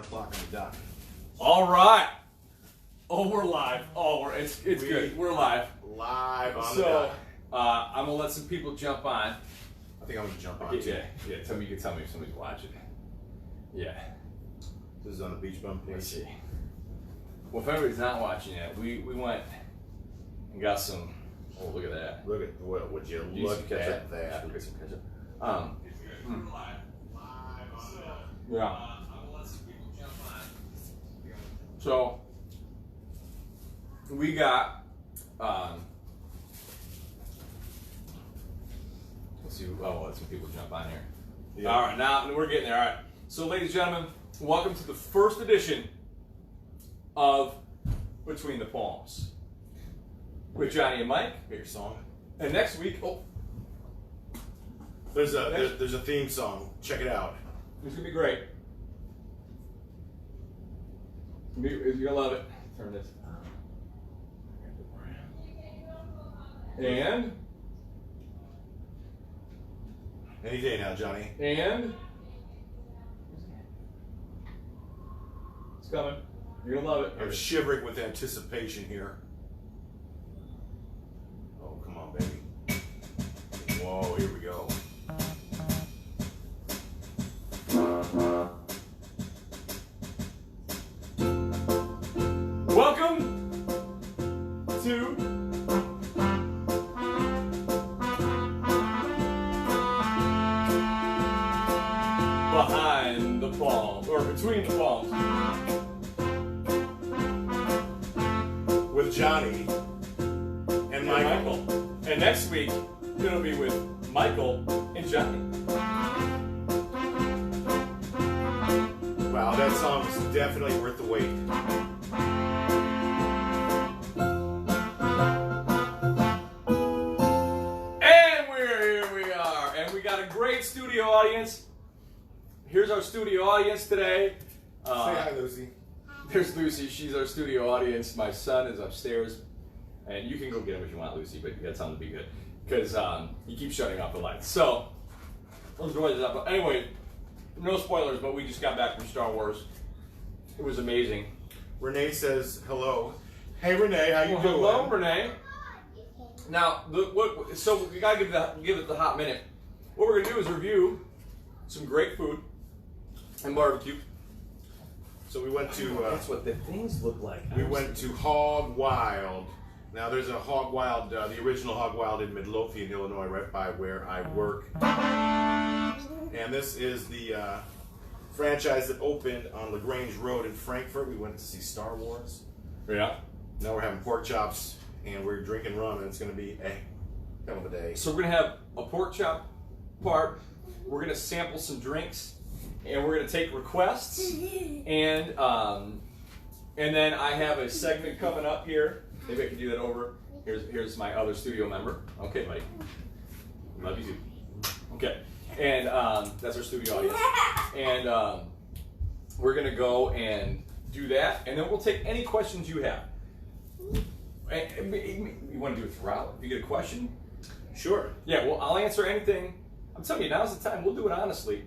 clock on the dot. All right. Oh, we're live. Oh, it's good. We're live. Live on the So, dot. I'm gonna let some people jump on. I think I'm gonna jump on. Yeah. You can tell me if somebody's watching. Yeah. This is on the beach bum page. Let's see. Well, if everybody's not watching yet, we went and got some. Oh, look at that. Look at would you Did you look catch at up? that? Should we get some ketchup? Yeah. I'm gonna let some people jump on. So we got. Let's see. Oh, let some people jump on here. Yeah. All right, now we're getting there. All right. So, ladies and gentlemen, welcome to the first edition of Between the Palms with Johnny and Mike. Get your song. And next week, There's a theme song. Check it out. it's gonna be great. You're gonna love it. Turn this. And Any day now, Johnny. It's coming. You're gonna love it. I'm shivering with anticipation here. Oh, come on, baby. Whoa, here we go. Welcome to Behind the Palms, or Between the Palms. With Johnny and Michael. And next week, it'll be with Michael and Johnny. Wow, that song is definitely worth the wait. And here we are. And we got a great studio audience. Here's our studio audience today. Say hi, Lucy. There's Lucy. She's our studio audience. My son is upstairs. And you can go get him if you want, Lucy, but you gotta tell him to be good. Because he keeps shutting off the lights. So, let's go ahead and up. Anyway, no spoilers, but we just got back from Star Wars. It was amazing. Renee says hello. Hey, Renee, how you Well, doing? hello, Renee. Now, so we gotta give it the hot minute. What we're gonna do is review some great food and barbecue. So we went to That's what the things look like. we went to Hog Wild. Now there's a Hog Wild, the original Hog Wild in Midlothian, Illinois, right by where I work. And this is the franchise that opened on LaGrange Road in Frankfurt. We went to see Star Wars. Yeah. Now we're having pork chops and we're drinking rum, and it's going to be a hell of a day. So we're gonna have a pork chop part. We're gonna sample some drinks, and we're gonna take requests, and then I have a segment coming up here. Maybe I can do that over. Here's my other studio member. Okay, buddy. Love you too. Okay, and that's our studio audience, and we're gonna go and do that, and then we'll take any questions you have. You want to do it throughout? If you get a question, Sure. yeah, well, I'll answer anything. I'm telling you, now's the time. We'll do it honestly,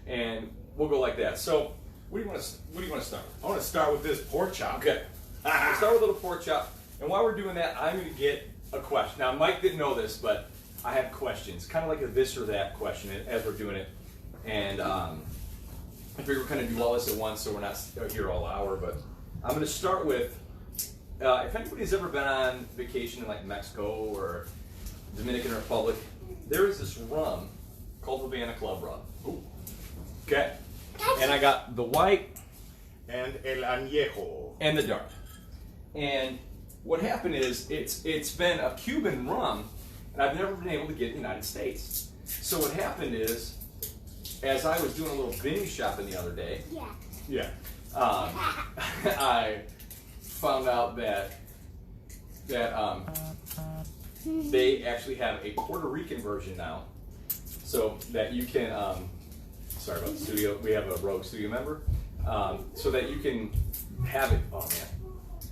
and we'll go like that. So, what do you want to start with? I want to start with this pork chop. Okay, we'll start with a little pork chop, and while we're doing that, I'm going to get a question. Now, Mike didn't know this, but I have questions, kind of like a this or that question as we're doing it, and I figure we're kind of do all this at once, so we're not here all hour. But I'm going to start with if anybody's ever been on vacation in like Mexico or Dominican Republic, there is this rum called Havana Club rum. Ooh. Okay, and I got the white And el añejo. and the dark. And what happened is it's been a Cuban rum, and I've never been able to get it in the United States. So what happened is, as I was doing a little vintage shopping the other day, I found out that they actually have a Puerto Rican version now, so that you can. Sorry about the studio. We have a rogue studio member, so that you can have it. Oh man,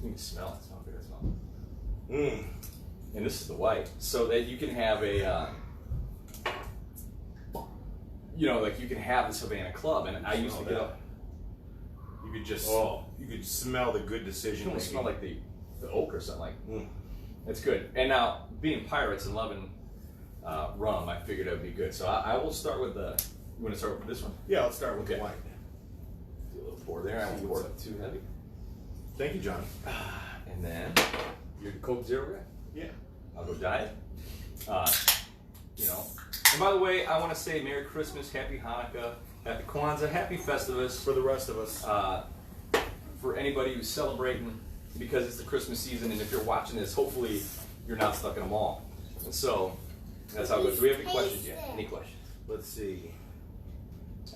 you can smell it. Smell good. It smells. And this is the white, so that you can have a. Like you can have this Havana Club, and I used to get up. You could just Oh. you could smell the good decision It almost making. smell like the oak or something. Mm. It's good. And now, being pirates and loving rum, I figured it would be good. So I will start with the. You want to start with this one? Yeah, let's start with Okay. the white. Do a little pour there. I won't pour it too heavy. Thank you, John. And then you're the Coke Zero guy. Yeah. I'll go diet. You know. And by the way, I want to say Merry Christmas, Happy Hanukkah, Happy Kwanzaa, Happy Festivus. For the rest of us. For anybody who's celebrating, because it's the Christmas season, and if you're watching this, hopefully you're not stuck in a mall. And so that's how it goes. Do we have any questions yet? Any questions? Let's see.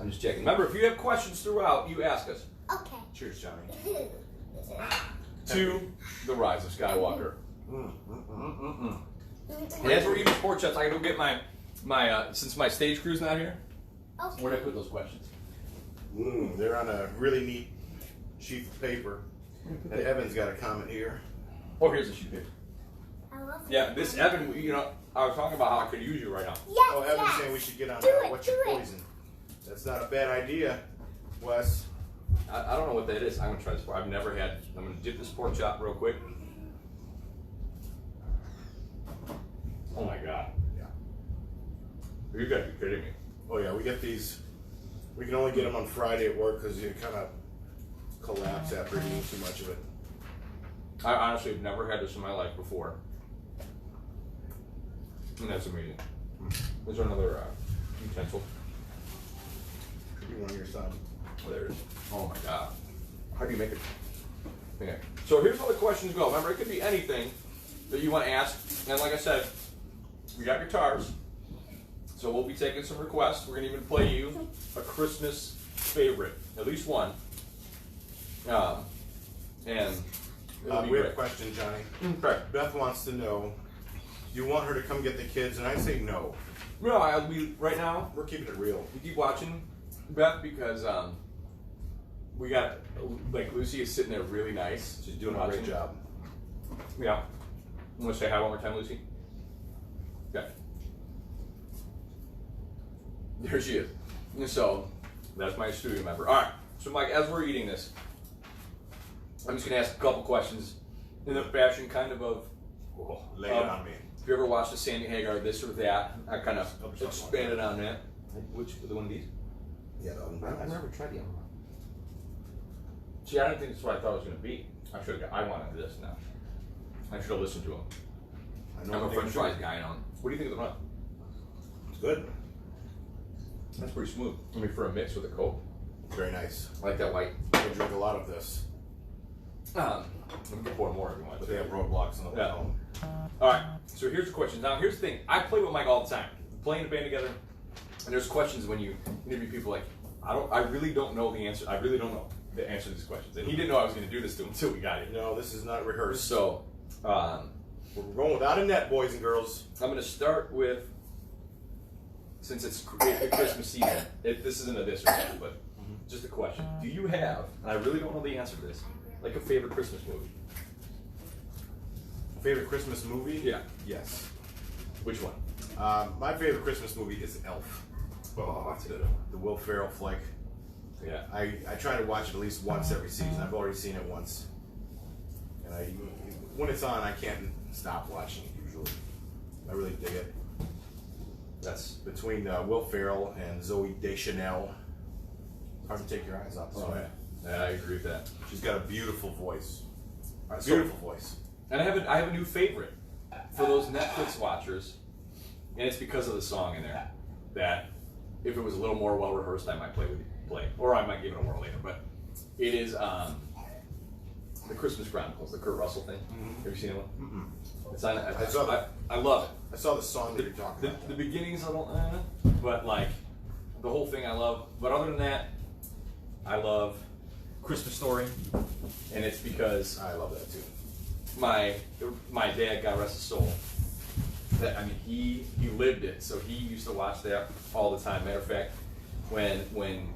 I'm just checking. Remember, if you have questions throughout, you ask us. Okay. Cheers, Johnny. To the Rise of Skywalker. Mm, mm, mm. And as we're eating pork chops, I gotta go get my since my stage crew's not here. Okay. Where'd I put those questions? They're on a really neat sheet of paper. And Evan's got a comment here. Oh, here's the sheet of paper. I love Yeah, this Evan, you know, I was talking about how I could use you right now. Yes, Oh, Evan's yes. saying we should get on Do it, What's do Your it. Poison. That's not a bad idea, Wes. I don't know what that is. I'm gonna try this. I've never had. I'm gonna dip this pork chop real quick. Oh my god! Yeah. You gotta be kidding me. Oh yeah, we get these. We can only get them on Friday at work because you kind of collapse after eating too much of it. I honestly have never had this in my life before, and that's amazing. Is there another utensil? Could be one of your son. Oh, there it is. Oh my god! How do you make it? Okay. So here's how the questions go. Remember, it could be anything that you want to ask, and like I said, we got guitars. So we'll be taking some requests. We're gonna even play you a Christmas favorite, at least one. And it'll be We have a great. question, Johnny. Okay. Beth wants to know, do you want her to come get the kids? And I say no. No, I'll be right now. We're keeping it real. We keep watching Beth because we got like Lucy is sitting there really nice. She's doing a watching. great job. Yeah. You want to say hi one more time, Lucy? Yeah. There she is. And so that's my studio member. All right. So Mike, as we're eating this, I'm just gonna ask a couple questions in the fashion kind of Oh, lay it on me. if you ever watched the Sammy Hagar this or that, I kind of Something like expanded on that. Which the one of these? Yeah, I've never tried the other one. See, I don't think that's what I thought it was going to be. I wanted this now. I should have listened to him. I I'm know a what French they fries do. guy on. What do you think of the run? It's good. That's pretty smooth. I mean, for a mix with a Coke. Very nice. I like that white. I drink a lot of this, We can pour more if you want. but they have roadblocks in the Yeah. home. All right. So here's the question. Now here's the thing. I play with Mike all the time. Playing a band together, and there's questions when you interview people like, I really don't know the answer. I really don't know the answer to these questions, and he didn't know I was going to do this to him until we got here. No, this is not rehearsed. So We're going without a net, boys and girls. I'm going to start with, since it's the Christmas season. This isn't a this or that, but just a question. Do you have? And I really don't know the answer to this. Like a favorite Christmas movie? Favorite Christmas movie? Yeah. Yes. Which one? My favorite Christmas movie is Elf. Oh, that's a good. The Will Ferrell flick. Yeah. I try to watch it at least once every season. I've already seen it once. And when it's on, I can't stop watching it usually. I really dig it. That's Between Will Ferrell and Zoe Deschanel, hard to take your eyes off. oh yeah. I agree with that. She's got a beautiful voice. So- Beautiful voice. And I have a new favorite for those Netflix watchers, and it's because of the song in there. That if it was a little more well rehearsed, I might play, or I might give it a whirl later. But it is the Christmas Chronicles, the Kurt Russell thing. Have you seen it? Mm-mm. It's on. I saw that. I love it. I saw the song that you're talking about. The beginning's a little, but like the whole thing I love. But other than that, I love Christmas Story, and it's because I love that too. my dad, God rest his soul, that I mean he lived it, so he used to watch that all the time. Matter of fact, when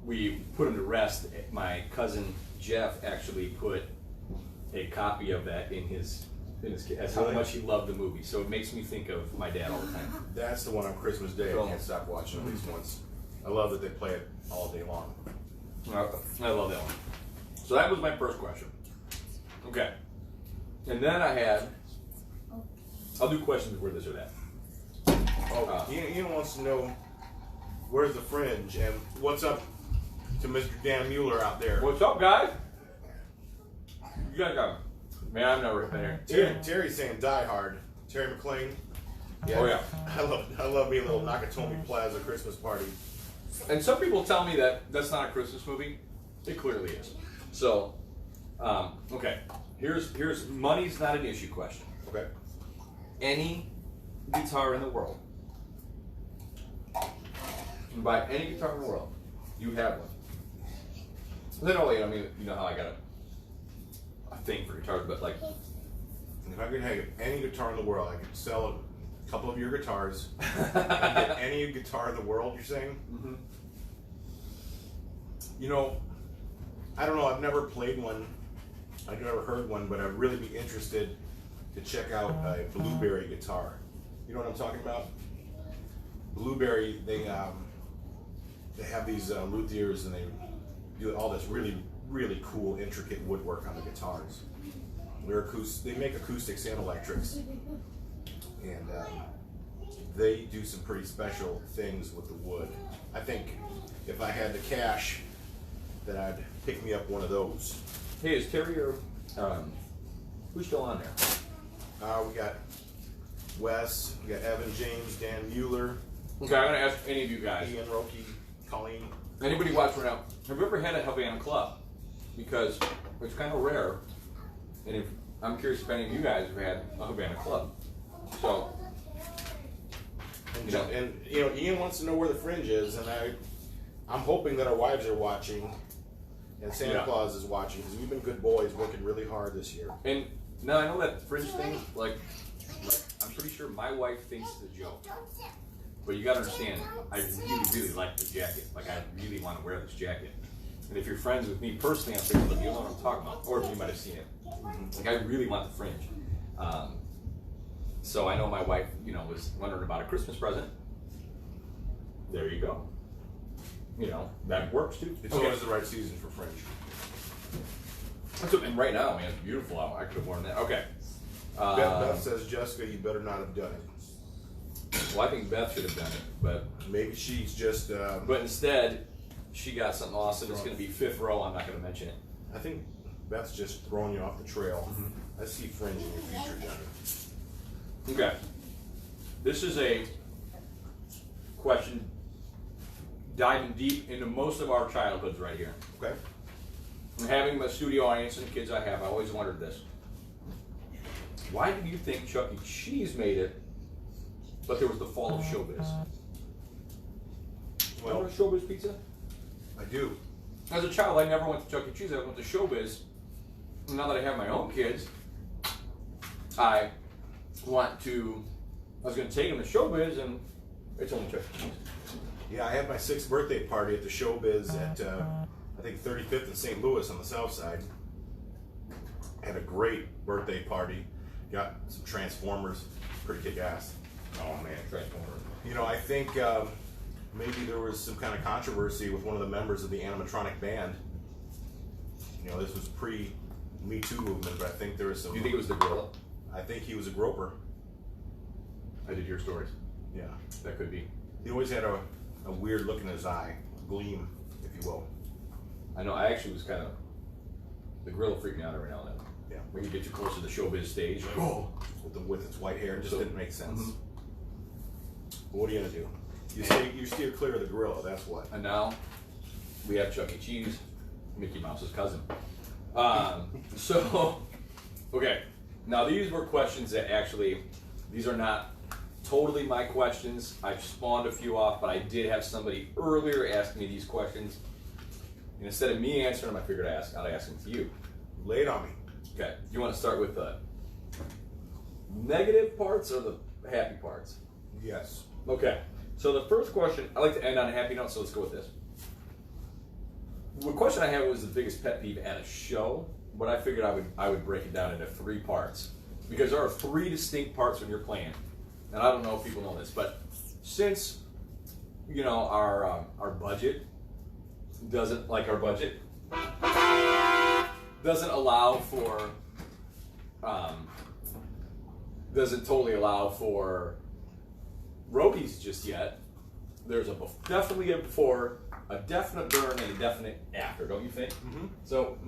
we put him to rest, my cousin Jeff actually put a copy of that in his as how much he loved the movie. So it makes me think of my dad all the time. That's the one on Christmas Day. I Cool. can't stop watching at least once. I love that they play it all day long. I love that one. So that was my first question. Okay. And then I had, I'll do questions where this or that. Oh, Ian wants to know where's the fringe and what's up to Mr. Dan Mueller out there. What's up, guys? You guys got, man, I've never been here. Terry's saying Die Hard. Terry McLean. Oh, yeah. I love me a little Nakatomi Plaza Christmas party. And some people tell me that that's not a Christmas movie. It clearly is. So, okay. Here's money's not an issue question. Okay. Any guitar in the world. You can buy any guitar in the world. You have one. Literally, I mean, you know how I got a thing for guitars, but like, If I could have any guitar in the world, I could sell a couple of your guitars. And get any guitar in the world, you're saying? mm-hmm. You know, I don't know. I've never played one. I've never heard one, but I'd really be interested to check out a Blueberry guitar. You know what I'm talking about? Blueberry, they have these luthiers, and they do all this really, really cool, intricate woodwork on the guitars. They make acoustics and electrics, and they do some pretty special things with the wood. I think if I had the cash, that I'd pick me up one of those. Hey, is Terry or who's still on there? We got Wes, we got Evan James, Dan Mueller, Okay, I'm gonna ask any of you guys. Ian Roki, Colleen. Anybody watching right now? Have you ever had a Havana Club? Because it's kind of rare, and if I'm curious if any of you guys have had a Havana Club. So, And Ian wants to know where the fringe is, and I'm hoping that our wives are watching, and Santa Yeah. Claus is watching, because we've been good boys, working really hard this year. and now I know that fringe thing. Like I'm pretty sure my wife thinks it's a joke. But you gotta understand, I really, really like the jacket. Like, I really want to wear this jacket. And if you're friends with me personally on Facebook, you'll know what I'm talking about. Or you might have seen it. Like, I really want the fringe. So I know my wife, was wondering about a Christmas present. There you go. That works too. It's always the right season for fringe. And right now, man, it's beautiful out. I could have worn that. Okay. Beth says, Jessica, you better not have done it. Well, I think Beth should have done it, but Maybe she's just, But instead, she got something awesome. It's going to be fifth row. I'm not going to mention it. I think Beth's just throwing you off the trail. I see fringe in your future, Johnny. Okay. This is a question diving deep into most of our childhoods right here. Okay? And having a studio audience and the kids I have, I always wondered this. Why do you think Chuck E. Cheese made it, but there was the fall of showbiz? Well, Remember Showbiz Pizza? I do. As a child, I never went to Chuck E. Cheese. I went to Showbiz. And now that I have my own kids, I was going to take them to Showbiz, and it's only Chuck E. Cheese. Yeah, I had my 6th birthday party at the Showbiz at, I think, 35th and St. Louis on the south side. Had a great birthday party. Got some Transformers. Pretty kick-ass. Oh man, Transformers. I think maybe there was some kind of controversy with one of the members of the animatronic band. This was pre-Me Too movement, but I think there was some... Do you think it was the gorilla? I think he was a groper. I did hear stories. Yeah. That could be. He always had a weird look in his eye. Gleam, if you will. I know, I actually was kind of... The gorilla freaked me out every now and then. Yeah. When you get too close to the Showbiz stage, like, oh! With its white hair, it just So- didn't make sense. Mhm. But what are you gonna do? You steer clear of the gorilla. That's what. And now, we have Chuck E. Cheese, Mickey Mouse's cousin. Okay. Now these were questions that these are not totally my questions. I've spawned a few off, but I did have somebody earlier ask me these questions. And instead of me answering them, I figured I'd ask them to you. Lay it on me. Okay. You want to start with the negative parts or the happy parts? Yes. Okay. So the first question, I like to end on a happy note, so let's go with this. The question I had was the biggest pet peeve at a show, but I figured I would break it down into 3 parts. Because there are 3 distinct parts when you're playing. And I don't know if people know this, but since our budget doesn't like our budget doesn't allow for doesn't totally allow for roadies just yet. There's definitely a before, a definite during, and a definite after, don't you think? Mm-hmm. So,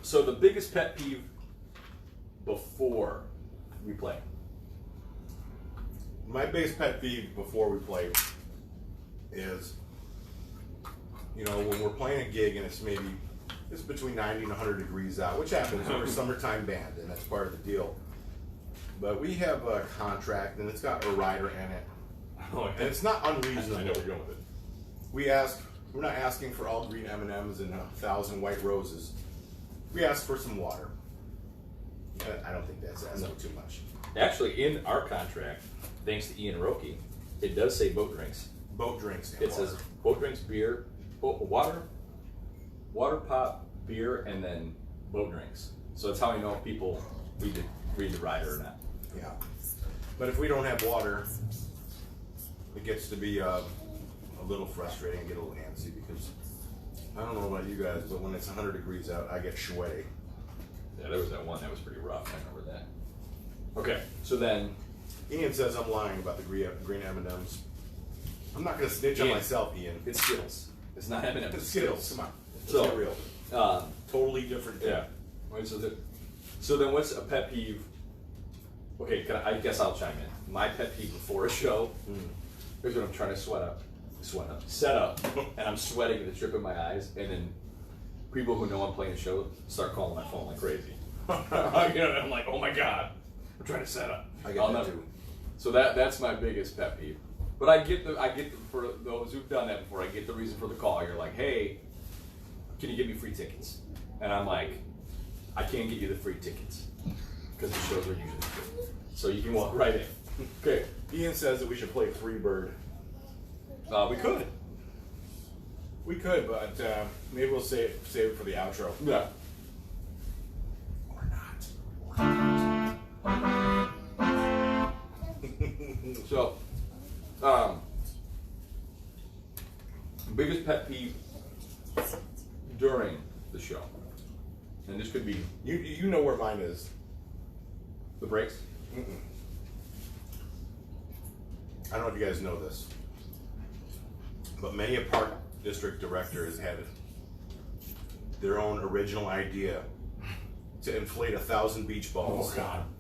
so the biggest pet peeve before we play. My biggest pet peeve before we play is, you know, when we're playing a gig and it's between 90 and 100 degrees out, which happens. We're a summertime band, and that's part of the deal. But we have a contract, and it's got a rider in it, and it's not unreasonable. I know where you're going with it. We're not asking for all green M&Ms and 1,000 white roses. We ask for some water. I don't think that's asking too much. Actually, in our contract, thanks to Ian Roki, it does say boat drinks. Boat drinks. And It water. says boat drinks, beer, water, pop, beer, and then boat drinks. So that's how I know if people read the rider or not. Yeah. But if we don't have water, it gets to be a little frustrating and get a little antsy because I don't know about you guys, but when it's 100 degrees out, I get sweaty. Yeah, there was that one that was pretty rough. I remember that. Okay, so then Ian says I'm lying about the green M&Ms. I'm not going to snitch on Ian. myself, Ian. it's Skittles. It's not M&M's. It's Skittles. Come on. Let's So, get real. Totally different thing. Yeah. Wait, so then what's a pet peeve? Okay, I guess I'll chime in. My pet peeve before a show is when I'm trying to set up, and I'm sweating and the drip in my eyes, and then people who know I'm playing a show start calling my phone like crazy. You know, and I'm like, oh my god, I'm trying to set up. I get I'll that never- too. So that's my biggest pet peeve. But I get for those who've done that before, I get the reason for the call. You're like, hey, can you give me free tickets? And I'm like, I can't get you the free tickets because the shows are usually free. So you can walk right in. Okay. Ian says that we should play Freebird. We could. We could, but maybe we'll save it for the outro. Yeah. Or not. So, biggest pet peeve during the show, and this could be You know where mine is. the breaks. I don't know if you guys know this, but many a park district director has had their own original idea to inflate 1,000 beach balls.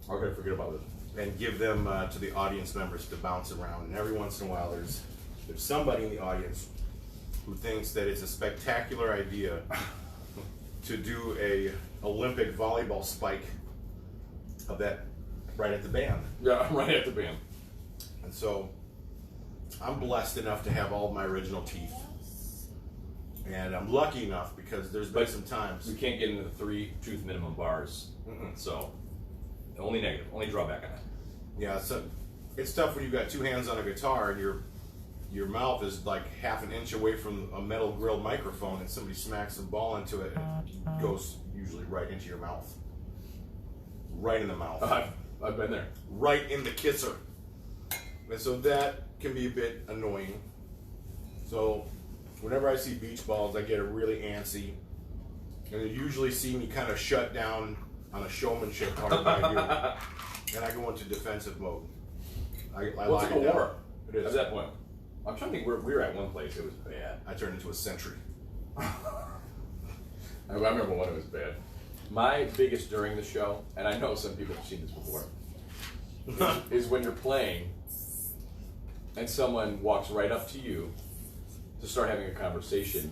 Okay, forget about it. And give them to the audience members to bounce around. And every once in a while, there's somebody in the audience who thinks that it's a spectacular idea to do a Olympic volleyball spike of that right at the band. Yeah, I'm right at the band. And so I'm blessed enough to have all of my original teeth. And I'm lucky enough because there's been some times. We can't get into the 3 tooth minimum bars, so only negative, only drawback on that. Yeah, so it's tough when you've got 2 hands on a guitar and your mouth is like half an inch away from a metal grilled microphone and somebody smacks the ball into it and it goes usually right into your mouth. Right in the mouth. I've been there. Right in the kisser. And so that can be a bit annoying. So whenever I see beach balls, I get really antsy. And you usually see me kind of shut down on a showmanship part that I do. And I go into defensive mode. I What's lock like it a down. war? It is. At that point, I'm trying to think where we were at one place. It was bad. I turn into a sentry. I remember when it was bad. My biggest during the show, and I know some people have seen this before, is when you're playing and someone walks right up to you to start having a conversation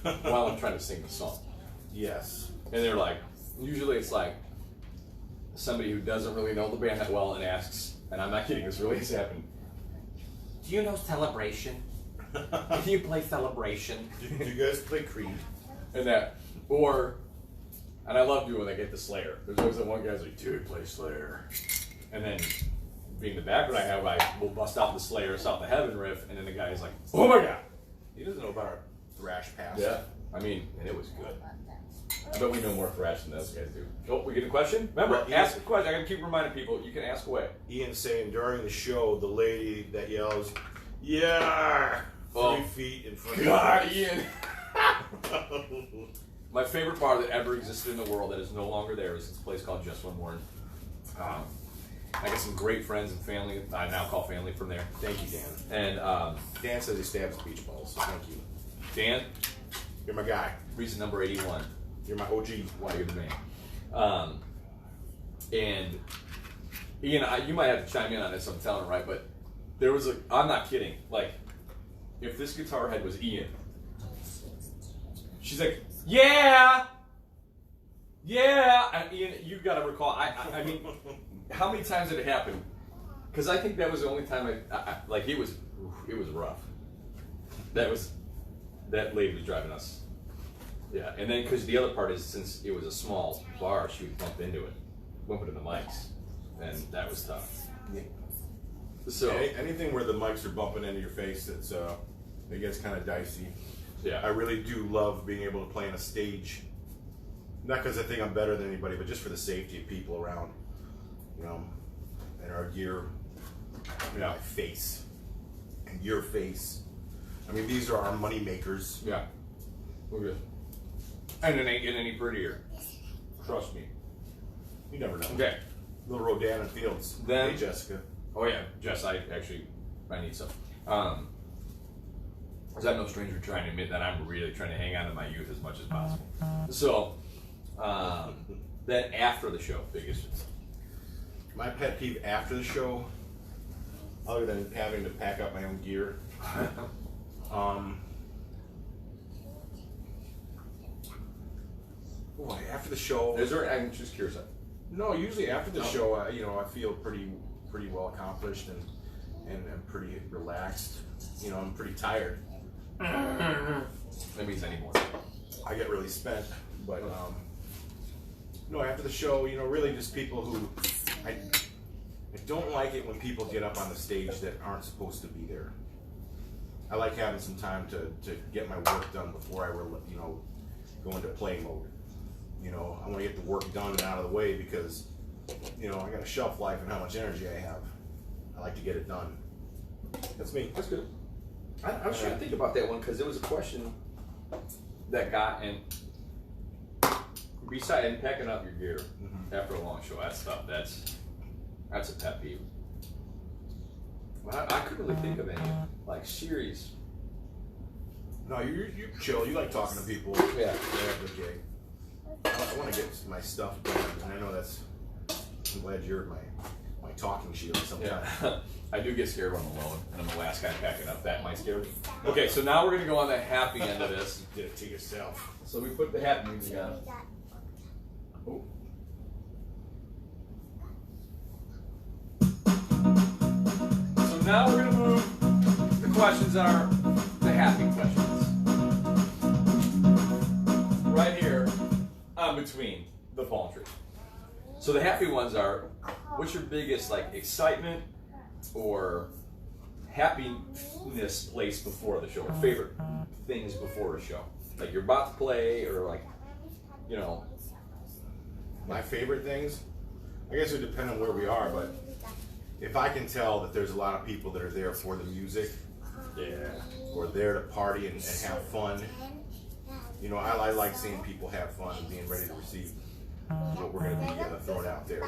while I'm trying to sing the song. Yes. And they're like, usually it's like somebody who doesn't really know the band that well and asks, and I'm not kidding, this really has happened. Do you know Celebration? Can you play Celebration? Do you guys play Creed? And that, and I love doing when they get the Slayer. There's always that one guy's like, dude, play Slayer. And then, being the background I have, I will bust out the Slayer, South of Heaven riff, and then the guy's like, oh my god. He doesn't know about our thrash past. Yeah, I mean, and it was good. I bet we know more thrash than those guys do. Oh, we get a question? Remember, Well, ask a question. I gotta keep reminding people, you can ask away. Ian's saying during the show, the lady that yells, yeah, 3 feet in front of God, you. Ian. My favorite bar that ever existed in the world that is no longer there is this place called Just One More. I got some great friends and family. I now call family from there. Thank you, Dan. And Dan says he stabs beach balls, so thank you. Dan, You're my guy. reason number 81. You're my OG. Why you're the man. And Ian, you might have to chime in on this. I'm telling right, but there was I'm not kidding. Like, if this guitar head was Ian, she's like, yeah. And Ian, you got to recall. I mean, how many times did it happen? Because I think that was the only time I like it was rough. That lady was driving us. Yeah, and then because the other part is since it was a small bar, she would bump into the mics, and that was tough. Yeah. So anything where the mics are bumping into your face, it gets kind of dicey. I yeah, really do love being able to play on a stage. Not because I think I'm better than anybody, but just for the safety of people around. You know, and our gear, yeah, my face, and your face. I mean, these are our money makers. yeah, we're good. And it ain't getting any prettier. Trust me. You never know. Okay. Little Rodan and Fields. Then- Hey, Jessica. Oh yeah, Jess, I need some. 'Cause I'm no stranger trying to admit that I'm really trying to hang on to my youth as much as possible. So, then after the show, biggest. My pet peeve after the show, other than having to pack up my own gear, boy, after the show. Is there? I'm just curious. No, usually after the No. show, I feel pretty well accomplished and pretty relaxed. I'm pretty tired. That means I need more. I get really spent, but no, after the show, really just people who I don't like it when people get up on the stage that aren't supposed to be there. I like having some time to get my work done before I go into play mode. I want to get the work done and out of the way because I got a shelf life and how much energy I have. I like to get it done. That's me. That's good. I was trying to think about that one because there was a question that got and beside packing up your gear after a long show. That's tough. That's a pet peeve. Well, I couldn't really think of any like series. No, you chill. You like talking to people. Yeah. Okay. I want to get my stuff done, and I know I'm glad you're my talking shield sometimes. Yeah. I do get scared when I'm alone and I'm the last guy packing up. That might scare me. Okay, so now we're gonna go on the happy end of this. You did it to yourself. So we put the happy music on. Oh. So now we're gonna move. The questions are the happy questions. Right here, on between the palm trees. So the happy ones are, what's your biggest excitement or happiness place before the show, or favorite things before a show? Like you're about to play, or My favorite things, I guess it would depend on where we are, but if I can tell that there's a lot of people that are there for the music, or there to party and have fun, I like seeing people have fun and being ready to receive what we're going to be throwing out there.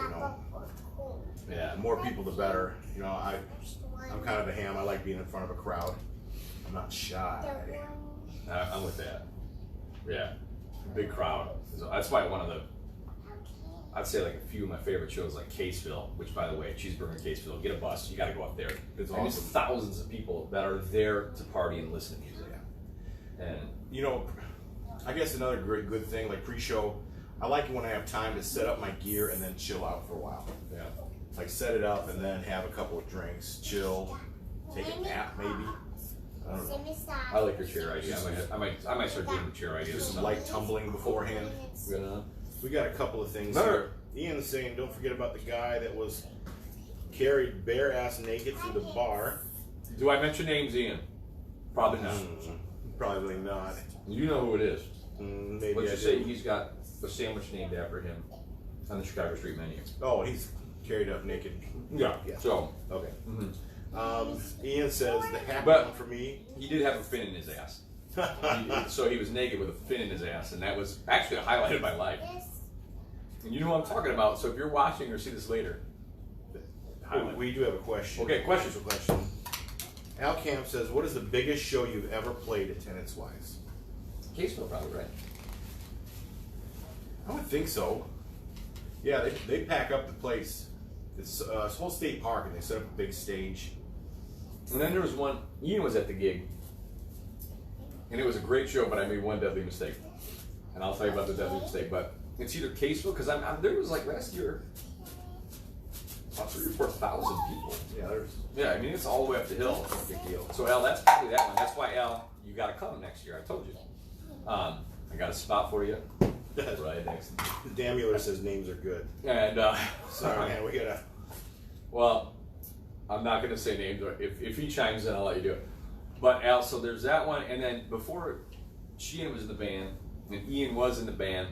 yeah, The more people, the better. I'm kind of a ham. I like being in front of a crowd. I'm not shy. I'm with that. Yeah, big crowd. So that's why I'd say a few of my favorite shows like Caseville, which by the way, Cheeseburger in Caseville, get a bus, you got to go up there. It's And there's awesome. thousands of people that are there to party and listen to music. And I guess another great good thing, like pre-show, I like when I have time to set up my gear and then chill out for a while. yeah, Like set it up and then have a couple of drinks, chill, take a nap maybe. I don't know. I like your chair idea. I might start doing the chair idea. Just some light tumbling beforehand. We got a couple of things Remember- here. Ian's saying, don't forget about the guy that was carried bare ass naked through the bar. Do I mention names, Ian? Probably not. Probably not. You know who it is. Maybe Let's I just say do. he's got a sandwich named after him on the Chicago Street menu. Oh, he's carried up naked. Yeah. Yeah. So Okay. Ian says the happy But- one for me. he did have a fin in his ass. So he was naked with a fin in his ass, and that was actually a highlight of my life. And you know what I'm talking about. So if you're watching or see this later, We do have a question. Okay, question. Here's a question. Al Camp says, "What is the biggest show you've ever played attendance-wise?" Caseville probably, right? I would think so. Yeah, they pack up the place. It's a whole state park, and they set up a big stage. And then there was one. Ian was at the gig, and it was a great show, but I made one deadly mistake, and I'll tell you about the deadly mistake. But it's either Caseville because there was like last year about 3,000 or 4,000 people. Yeah, there's. Yeah, I mean it's all the way up the hill. It's a big deal. So Al, that's probably that one. That's why Al, you got to come next year. I told you. I got a spot for you. Right next. The Damuler says names are good. And Sorry, man, we gotta. well, I'm not going to say names. If he chimes in, I'll let you do it. But Al, so there's that one, and then before Sheehan was in the band, and Ian was in the band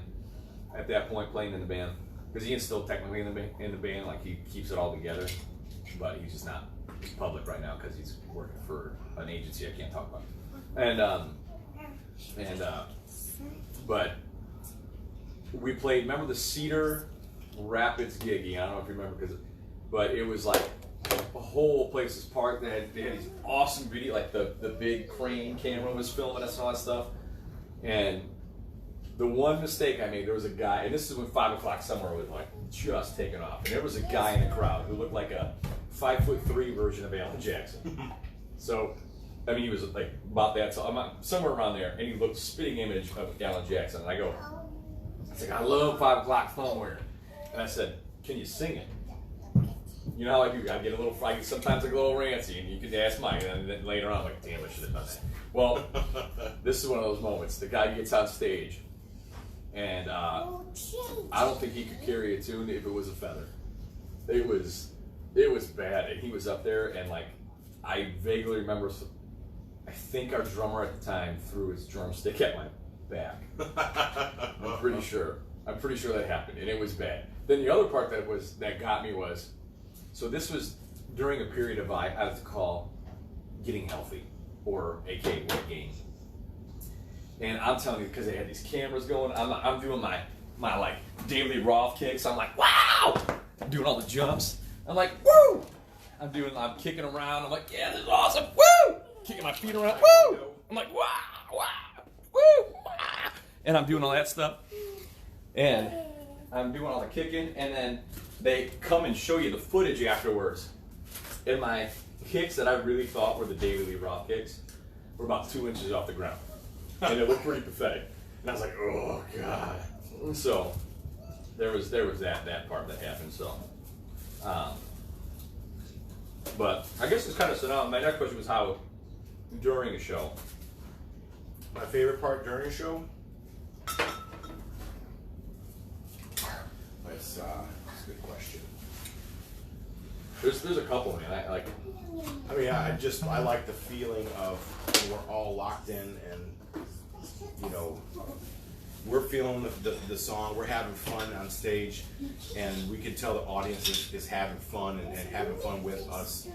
at that point, playing in the band, because Ian's still technically in the band, like he keeps it all together, but he's just not public right now because he's working for an agency I can't talk about. But we played. Remember the Cedar Rapids gig? I don't know if you remember, but it was like a whole place is parked. They had these awesome video, like the big crane camera was filming us and all that stuff. And the one mistake I made, there was a guy, and this is when 5 o'clock summer was like just taking off, and there was a guy in the crowd who looked like a 5'3" version of Alan Jackson. So, I mean, he was like about that, so I'm somewhere around there, and he looked spitting image of Alan Jackson. And I was like, I love 5 o'clock somewhere, and I said, can you sing it? You know how I do. I get a little, sometimes I get a little rancy, and you can ask Mike, and then later on, I'm like, damn, I should have done that. Well, this is one of those moments. The guy gets on stage, and I don't think he could carry a tune if it was a feather. It was bad, and he was up there, and like, I vaguely remember, I think our drummer at the time threw his drumstick at my back. I'm pretty sure that happened, and it was bad. Then the other part that got me was, so this was during a period of I would call getting healthy, or aka weight gain. And I'm telling you, because they had these cameras going, I'm doing my like David Lee Roth kicks. I'm like, wow! I'm doing all the jumps. I'm like, woo! I'm kicking around. I'm like, yeah, this is awesome. Woo! Kicking my feet around. Woo! I'm like, wow, wow, woo, wow! And I'm doing all that stuff. And I'm doing all the kicking, and then they come and show you the footage afterwards. And my kicks that I really thought were the David Lee Roth kicks were about 2 inches off the ground. And it looked pretty pathetic. And I was like, oh, God. So there was that part that happened. So, but I guess it's kind of, so now my next question was how during a show. My favorite part during a show? That's a good question. There's a couple, man. I like the feeling of when we're all locked in and, you know, we're feeling the song, we're having fun on stage, and we can tell the audience is having fun and having fun with us.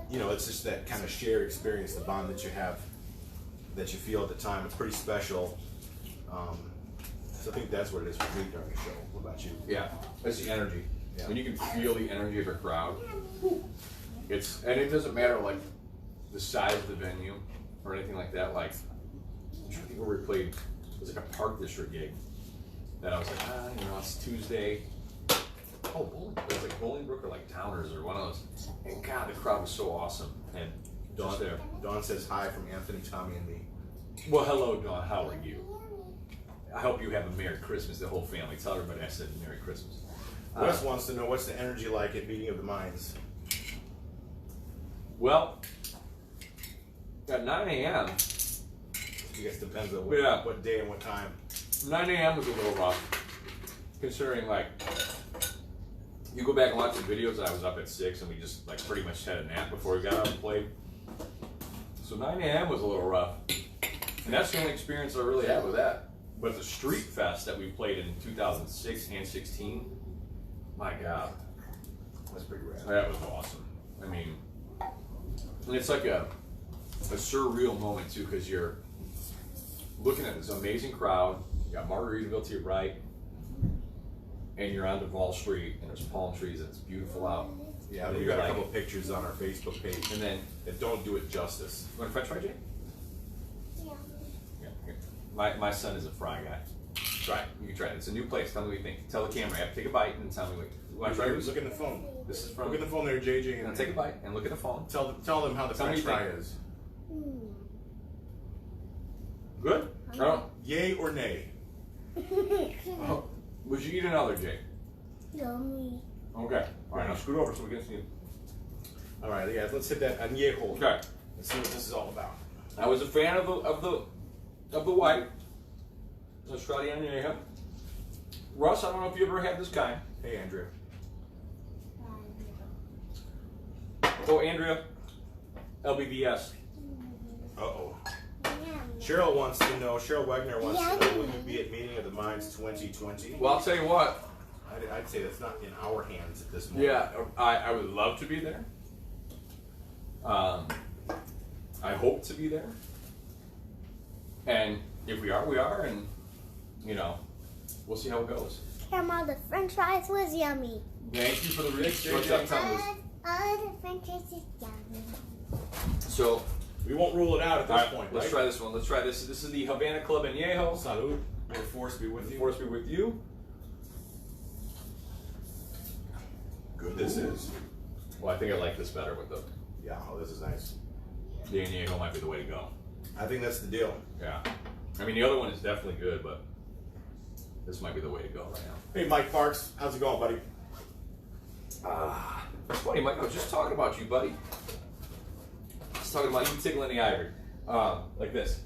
You know, it's just that kind of shared experience, the bond that you have, that you feel at the time. It's pretty special. So I think that's what it is for me during the show. What about you? Yeah, it's the energy. Yeah. When you can feel the energy of a crowd, and it doesn't matter like the size of the venue or anything like that. Like, I'm trying to think where we played. It was like a Park District gig that I was like, you know, it's Tuesday. Oh, it was like Bolingbrook or like Downers or one of those. And God, the crowd was so awesome. And Dawn says hi from Anthony, Tommy, and me. Well, hello, Dawn. How are you? I hope you have a Merry Christmas, the whole family. Tell everybody I said Merry Christmas. Wes wants to know, what's the energy like at Meeting of the Minds? Well, at 9 a.m., I guess it depends on what day and what time. 9 a.m. was a little rough, considering like, you go back and watch the videos, I was up at 6 and we just like pretty much had a nap before we got out and played. So 9 a.m. was a little rough. And that's the only experience I really had with that. But the Street Fest that we played in 2006 and 16, my God, That's pretty rad. that was awesome. I mean, and it's like a surreal moment too, because you're looking at this amazing crowd. You got Margaritaville to your right, and you're on Duval Street, and there's palm trees, and it's beautiful out. Yeah, And we you're got a like- couple pictures on our Facebook page And then, that don't do it justice. you want a French fry, Jay? Yeah. Yeah. Here. My son is a fry guy. Try it. You can try it. It's a new place. Tell me what you think. Tell the camera. I have to take a bite and tell me what you want to try. Look at the phone. This is from. Look at the phone there, JJ, Now and take a bite and look at the phone. tell them how the Tell me French what fry you think. is. Mm. Good. I don't. Yay or nay? Oh, would you eat another, Jay? Yummy. Okay. All right. Now scoot over so we can see you. All right, yeah, let's hit that añejo. Okay. Let's see what this is all about. I was a fan of the white. Let's try the onion. Russ, I don't know if you ever had this kind. Hey, Andrea. Oh, Andrea. LBVS. Uh-oh. Yummy. Cheryl wants to know, Cheryl Wagner wants to know, Yummy. will you be at Meeting of the Minds 2020? Well, I'll tell you what. I'd say that's not in our hands at this moment. Yeah, I would love to be there. I hope to be there. And if we are, we are. And, you know, we'll see how it goes. Grandma, the French fries was yummy. Thank you for the rich. All the French fries is yummy. So, We won't rule it out at this all right, point, let's right? try this one. Let's try this. This is the Havana Club Añejo. Salud. May the force be with you. Force be with you. Good this is. Well, I think I like this better with the Yeah, oh, this is nice. Añejo might be the way to go. I think that's the deal. Yeah. I mean, the other one is definitely good, but this might be the way to go right now. Hey, Mike Parks, how's it going, buddy? It's funny, Mike. I was just talking about you, buddy. I was talking about you tickling the ivory. Like this.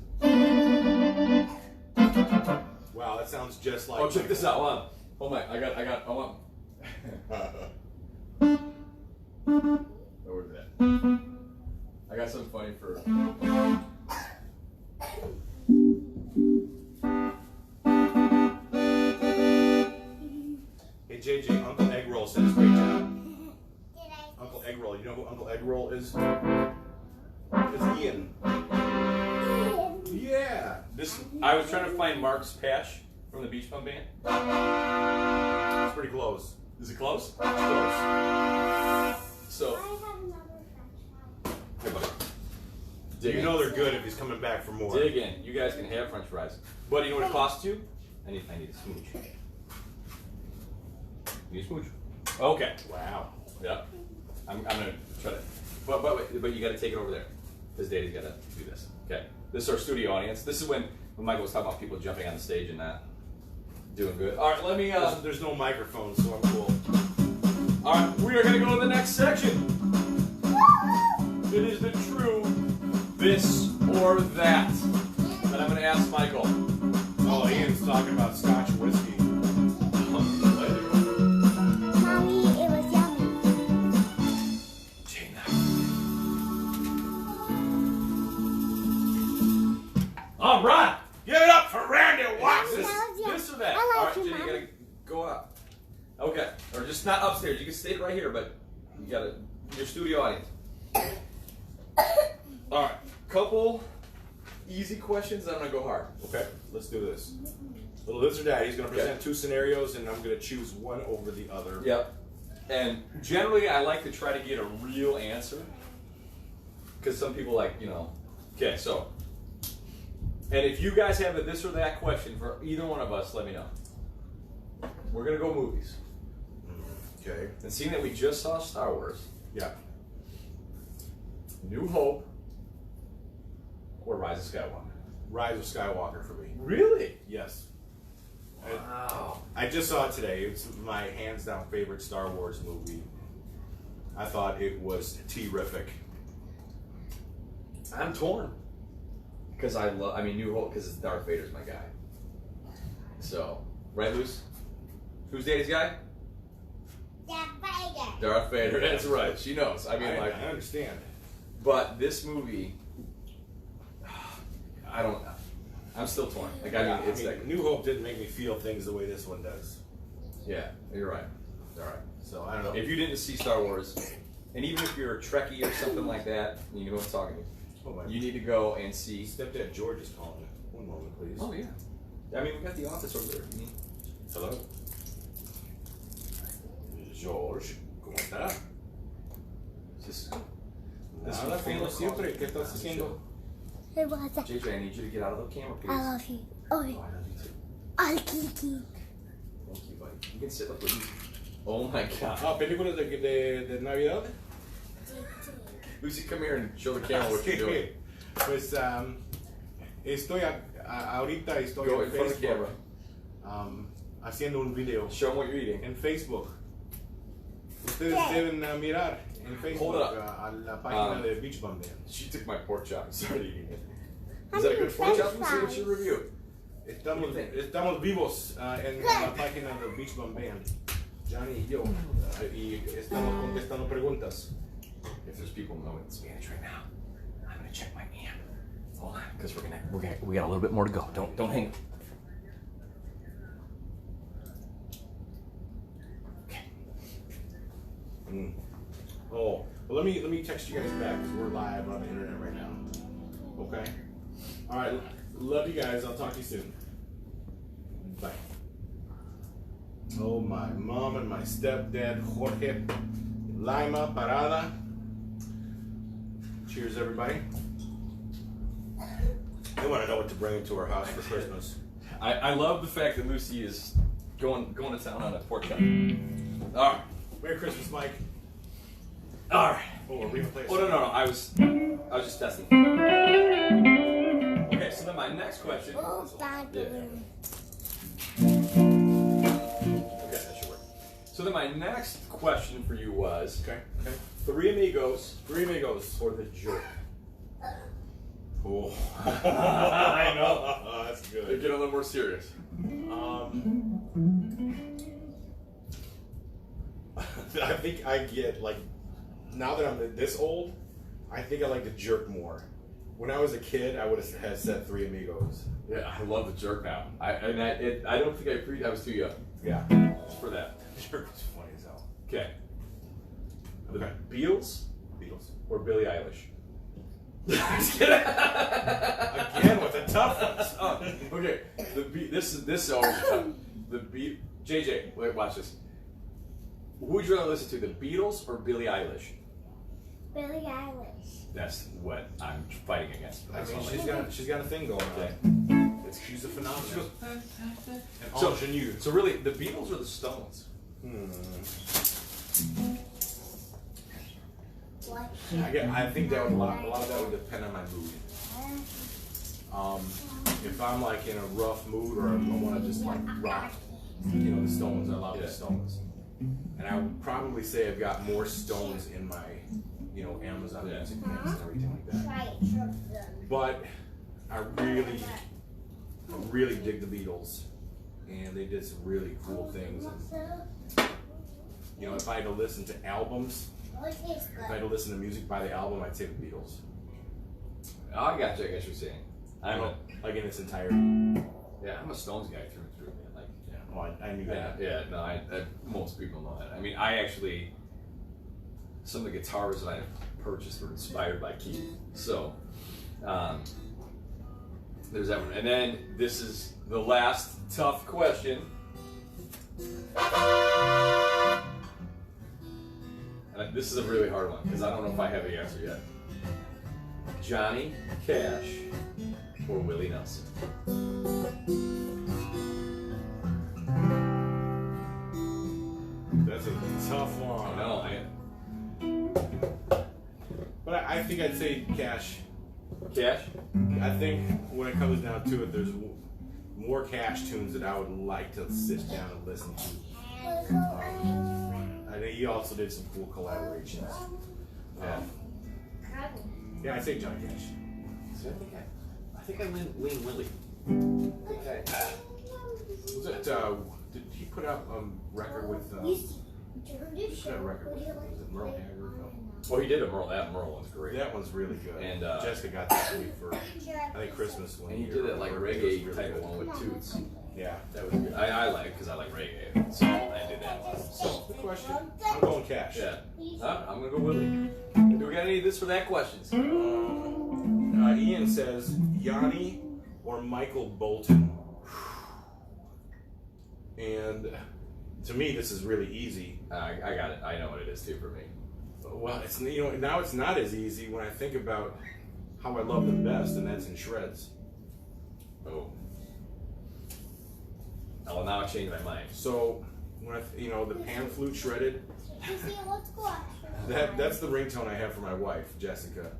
Wow, that sounds just like. Oh, check this out. Hold on. Oh my, I want. Where was that? I got something funny for. Hey, JJ, Uncle Egg Roll says great job. Did I? Uncle Egg Roll, you know who Uncle Egg Roll is? It's Ian. Yeah. This. I was trying to find Mark's patch from the Beach Bum Band. It's pretty close. Is it close? It's close. So. I have another French fry. Hey, buddy. Dig You in. know they're good if he's coming back for more. Dig in. You guys can have French fries. Buddy, you know what it costs you? I need a smooch. You need a smooch. Okay. Wow. Yeah. I'm gonna try to. But you got to take it over there, because Daddy's got to do this. Okay. This is our studio audience. This is when Michael was talking about people jumping on the stage and not doing good. All right. Let me. There's no microphone, so I'm cool. All right. We are gonna go to the next section. It is the true this or that. And I'm gonna ask Michael. Oh, Ian's talking about Scotch whiskey. Mommy, it was yummy. All right. Give it up for Randy Watts. This, That was yum- this or that. I like All right, you, Jenny, you Mom. gotta go up. Okay, or just not upstairs. You can stay right here, but you gotta your studio audience. All right, couple easy questions. I'm gonna go hard. Okay, let's do this. Little this or that. He's going to present Okay. two scenarios, and I'm going to choose one over the other. Yep. And generally, I like to try to get a real answer, because some people like, you know. Okay, so. And if you guys have a this or that question for either one of us, let me know. We're gonna go movies. Okay. And seeing that we just saw Star Wars, Yeah. New Hope, or Rise of Skywalker. Rise of Skywalker for me. Really? Yes. Wow. I just saw it today. It's my hands down favorite Star Wars movie. I thought it was terrific. I'm torn. Because I mean, New Hope, because Darth Vader's my guy. So, right, Luce? Who's Daddy's guy? Darth Vader. Darth Vader. That's right. She knows. I mean, I like, understand. but this movie, I don't know. I'm still torn. Like, I mean, it's like, New Hope didn't make me feel things the way this one does. yeah, you're right. All right. So I don't know. If you didn't see Star Wars, and even if you're a Trekkie or something like that, you know what I'm talking about. Oh, my You need to go and see. stepdad George is calling. One moment, please. Oh yeah. I mean, we got the office over there. Hello. George, ¿cómo está? Just Nada, como siempre. ¿Qué estás haciendo? Hey, what's that? JJ, I need you to get out of the camera, please. I love you. Oh, Oh, I love you too. I'll keep you. Thank you, buddy. You can sit like with me. Oh my God. Ah, películas de Navidad. Lucy, come here and show the camera what you're doing. Pues estoy ahorita estoy Go en in front of the Facebook camera. haciendo un video Show them what you're eating. en Facebook. Ustedes ¿Qué? deben mirar en Facebook Hold up. a la página de Beach Bum Band. She took my pork chop and started eating it. I'm Is that a good in pork chop? French Let's see what you fries. review. Estamos vivos en la página de Beach Bum Band. Johnny y yo y estamos contestando preguntas. If there's people knowing Spanish right now, I'm gonna check my amp. Hold on, because we got a little bit more to go. Don't hang. Okay. Oh, well, let me text you guys back because we're live on the internet right now. Okay. All right. Love you guys. I'll talk to you soon. Bye. Oh, my mom and my stepdad Jorge Lima Parada. Cheers, everybody. They want to know what to bring into our house for Christmas. I love the fact that Lucy is going to town on a pork chop. All right. Merry Christmas, Mike. All right. Oh, we're replacing. Oh no, I was just testing. Okay, so then my next question. Oh, bad Yeah. balloon. Okay, that should work. So then my next question for you was Okay. Okay. Three Amigos Three amigos. or the Jerk? Oh. I know. That's They good. get a little more serious. I think I get like now that I'm this old, I think I like the Jerk more. When I was a kid, I would have said Three Amigos. Yeah, I love the Jerk now. I don't think I was too young Yeah. for that. Jerk was funny as hell. Okay. The Okay. Beatles Beatles. or Billie Eilish? Again with the tough ones. Okay. This is always tough. JJ, wait, watch this. Who would you rather listen to, the Beatles or Billie Eilish? Billie Eilish. That's what I'm fighting against. I That's mean, all she's got a thing going Okay. on. She's a phenomenon. An So- ingenue. So really, the Beatles or the Stones? What? I think that would a lot of that would depend on my mood. If I'm like in a rough mood or I want to just like rock, the Stones. I love Yeah. the Stones, and I would probably say I've got more Stones in my, Amazon Yeah. Music mix and everything like that. Try it, something. But I really dig the Beatles, and they did some really cool things. And, if I had to listen to albums, if I had to listen to music by the album, I'd say the Beatles. I got you. I guess you're saying. Like in its entirety. I'm a Stones guy through and through, man. Like, Yeah. Well, I knew that. I most people know that. I mean, I actually, some of the guitars that I purchased were inspired by Keith. So, there's that one. And then this is the last tough question. And this is a really hard one because I don't know if I have the answer yet. Johnny Cash or Willie Nelson? That's a tough one. I know. But I think I'd say Cash. Cash? I think when it comes down to it, there's more Cash tunes that I would like to sit down and listen to. I think he also did some cool collaborations. Yeah, I'd say Johnny Cash. So I think I lean Willie. Okay. Was it? Did he put out a record with? He put out a record with. Was it Merle Haggard? No. Well, he did a Merle. That Merle one's great. That one's really good. And, Jessica got that for me for I think Christmas one And he year. did that like It was reggae really type good. of one with Toots. Yeah. That was good. I like it because I like reggae. So I did that one. So Good question. I'm going Cash. yeah. I'm gonna go Willie. Do we got any of this for that questions? Ian says Yanni or Michael Bolton. And to me, this is really easy. I got it. I know what it is too for me. Well, it's now it's not as easy when I think about how I love them best, and that's in shreds. Oh. Well, now I changed my mind. So when the pan flute shredded, Lucy, let's go out. that's the ringtone I have for my wife, Jessica.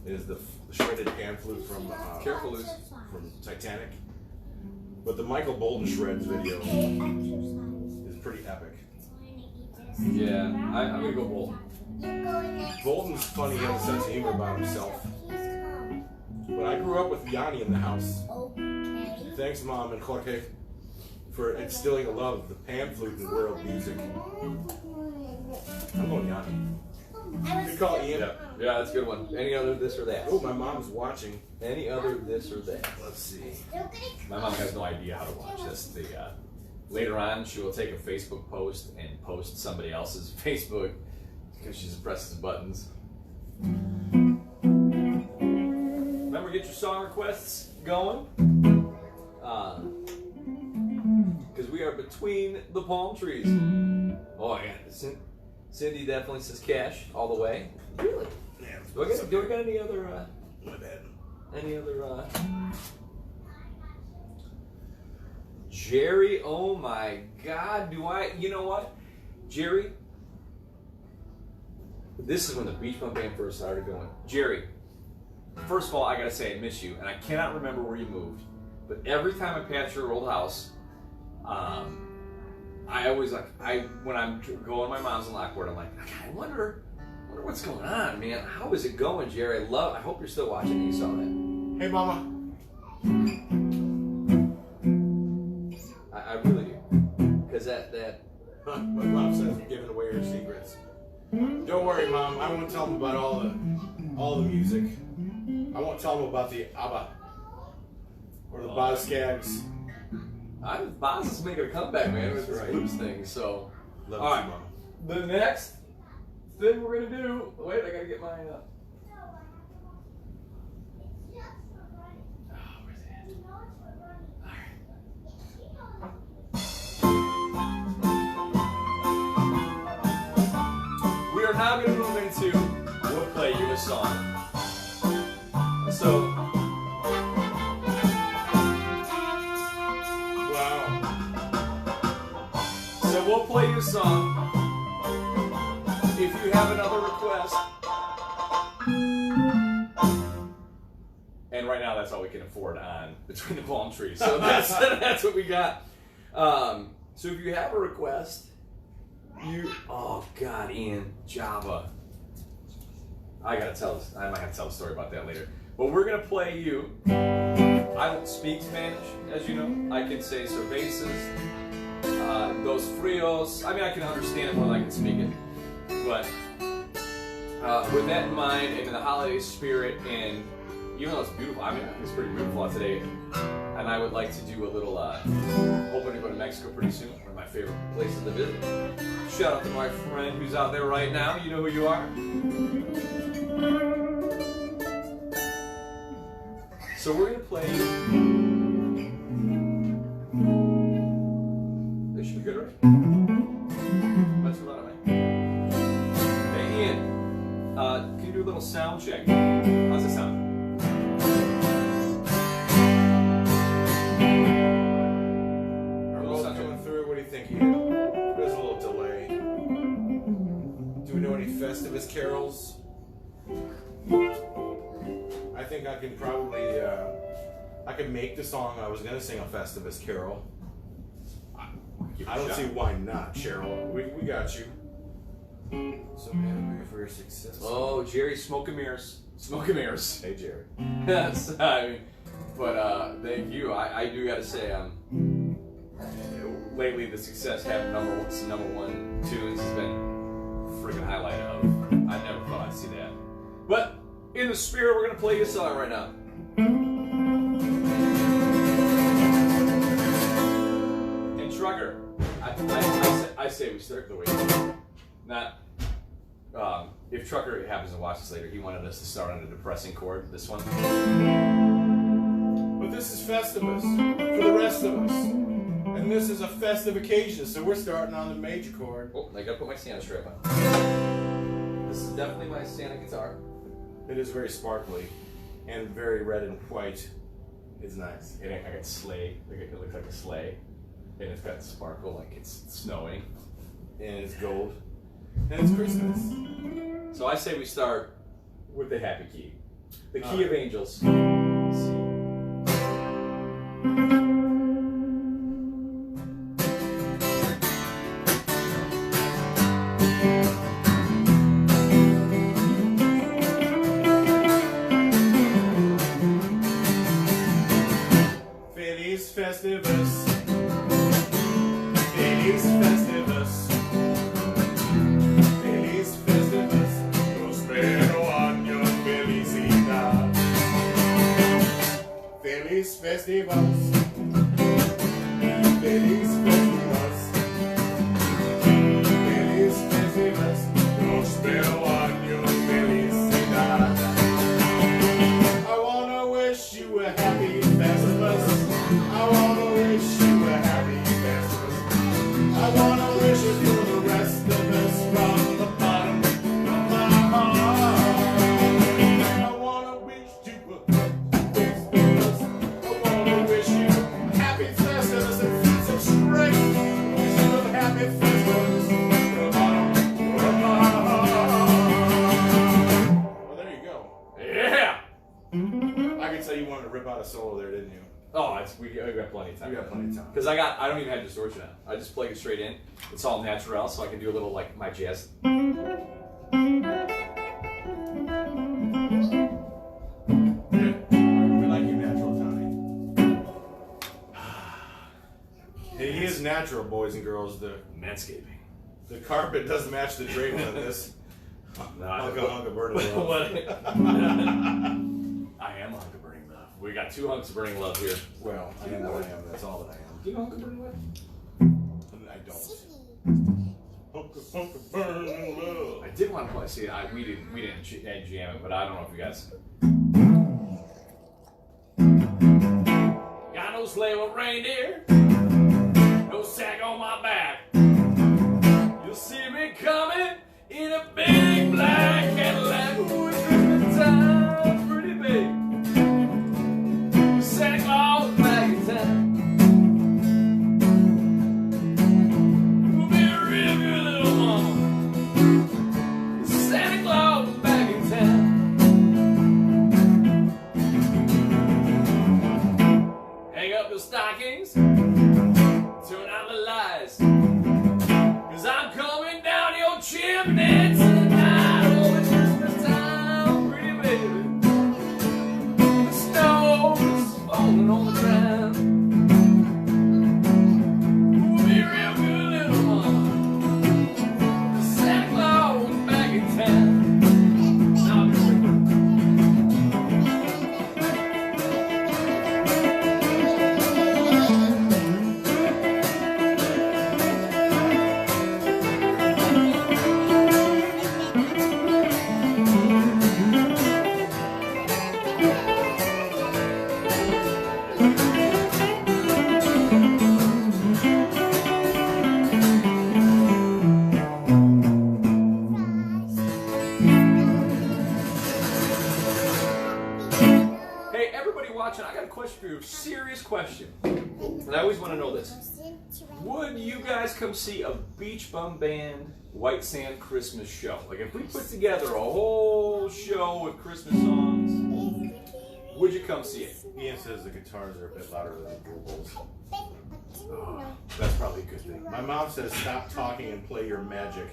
Is the shredded pan flute from Careful, Lucy. from Titanic. But the Michael Bolton shreds video Exercise. is pretty epic. Yeah, I'm gonna go Bolton. Bolton's funny, he has a sense of humor about himself. But I grew up with Yanni in the house. Okay. Thanks, Mom and Jorge, for instilling a love of the pan flute and world music. I'm going Yanni. Good call, Ian. Yeah, that's a good one. Any other this or that? Oh, my mom's watching. Any other this or that? Let's see. My mom has no idea how to watch this. Later on, she will take a Facebook post and post somebody else's Facebook because she just presses buttons. Remember, get your song requests going. Because we are between the palm trees. Oh, yeah. Cindy definitely says cash all the way. Really? Yeah, Do I got any other... my bad. Any other, Jerry, oh my God, you know what? Jerry, this is when the Beach Bum Band first started going. Jerry, first of all, I gotta say I miss you, and I cannot remember where you moved, but every time I pass your old house, I always when I'm going to my mom's in Lockport, I'm like, I wonder what's going on, man. How is it going, Jerry? I hope you're still watching. You saw that. Hey, Mama. I really do. Because that My mom says I'm giving away her secrets. Don't worry, Mom. I won't tell them about all the music. I won't tell them about the ABBA or the Bozskags. Boz is making a comeback, man, with this Right. blues thing. So, Love all you, right. Mama. The next thing we're gonna do. Wait, I gotta get mine up. Oh, where's it? We are now going to move into We'll Play You a Song. So, Wow. we'll play you a song. If you have another request, and right now that's all we can afford on Between the Palm Trees. So that's what we got. So if you have a request, oh God, Ian, Java. I might have to tell a story about that later. But we're gonna play you. I don't speak Spanish, as you know. I can say cervezas, dos frios. I mean, I can understand it more than I can speak it. But with that in mind, and in the holiday spirit, and even though it's beautiful, I mean, it's pretty beautiful out today, and I would like to do a little, hoping to go to Mexico pretty soon, one of my favorite places to visit. Shout out to my friend who's out there right now. You know who you are. So we're going to play. This should be good, right? That's a lot of it. Hey, Ian, can you do a little sound check? How's it sound? Are we both coming through? What do you think, Ian? There's a little delay. Do we know any Festivus carols? I think I can probably, I can make the song. I was going to sing a Festivus carol. I don't see why not, Cheryl. We got you. So, man, I'm for your success. Oh, Jerry, smoke and mirrors. Smoke and mirrors. Hey, Jerry. Yes, I mean, but thank you. I do got to say, lately the success having number one tunes has been a freaking highlight of. I never thought I'd see that. But in the spirit, we're gonna play you a song right now. And Trugger, I say we start the way. Not if Trucker happens to watch this later, he wanted us to start on a depressing chord. This one. But this is Festivus for the rest of us. And this is a festive occasion, so we're starting on the major chord. Oh, I gotta put my Santa strap on. This is definitely my Santa guitar. It is very sparkly and very red and white. It's nice. And I got sleigh. It looks like a sleigh. And it's got sparkle like it's snowing. And it's gold. And it's Christmas. So I say we start with the happy key. The key of angels. C. Feliz Festivus. Feliz Festivus. Feliz Festivus. Prospero año felicidad. Feliz Festivus. Feliz Festivus. Feliz Festivus. Prospero año felicidad. I wanna wish you a happy Festivus. I wanna wish you a happy Festivus. I wanna wish it for the rest of us from the bottom of my heart. I wanna wish you a happy Festivus. I wanna wish you a happy Festivus and feet some strength. Wish you a happy Festivus from the bottom of my heart. Well, there you go. Yeah! I could tell you wanted to rip out a solo there, didn't you? Oh, we got plenty of time. You got plenty of time. Because I don't even have distortion on. I just plug it straight in. It's all natural, so I can do a little like my jazz. We like you natural, Tony. He is natural, boys and girls. The Manscaping. carpet doesn't match the drapes on this. Hunka burning love. What? I am a hunk of burning love. We got two hunks of burning love here. Well, I am what I am. That's all that I am. Do you know hunk of burning love? I don't. Hunka burning love. I did want to play. See, we didn't jam it, but I don't know if you guys. Got no sleigh with reindeer, no sack on my back. You'll see me coming in a big black Cadillac. Ooh, it's Christmas time, pretty big. Santa Claus back in town. We'll be a real good little mama. Santa Claus back in town. Hang up your stockings, turn out the lights, 'cause I'm coming down your chimney tonight. Oh, it's Christmas time, pretty baby. The snow is falling on the ground. We'll be a real good little mama. Santa Claus back in town. Now, hey, everybody watching, I got a question for you. Serious question. And I always want to know this. Would you guys come see a Beach Bum Band White Sand Christmas show? Like if we put together a whole show with Christmas songs, would you come see it? Ian says the guitars are a bit louder than the bugles. That's probably a good thing. My mom says stop talking and play your magic.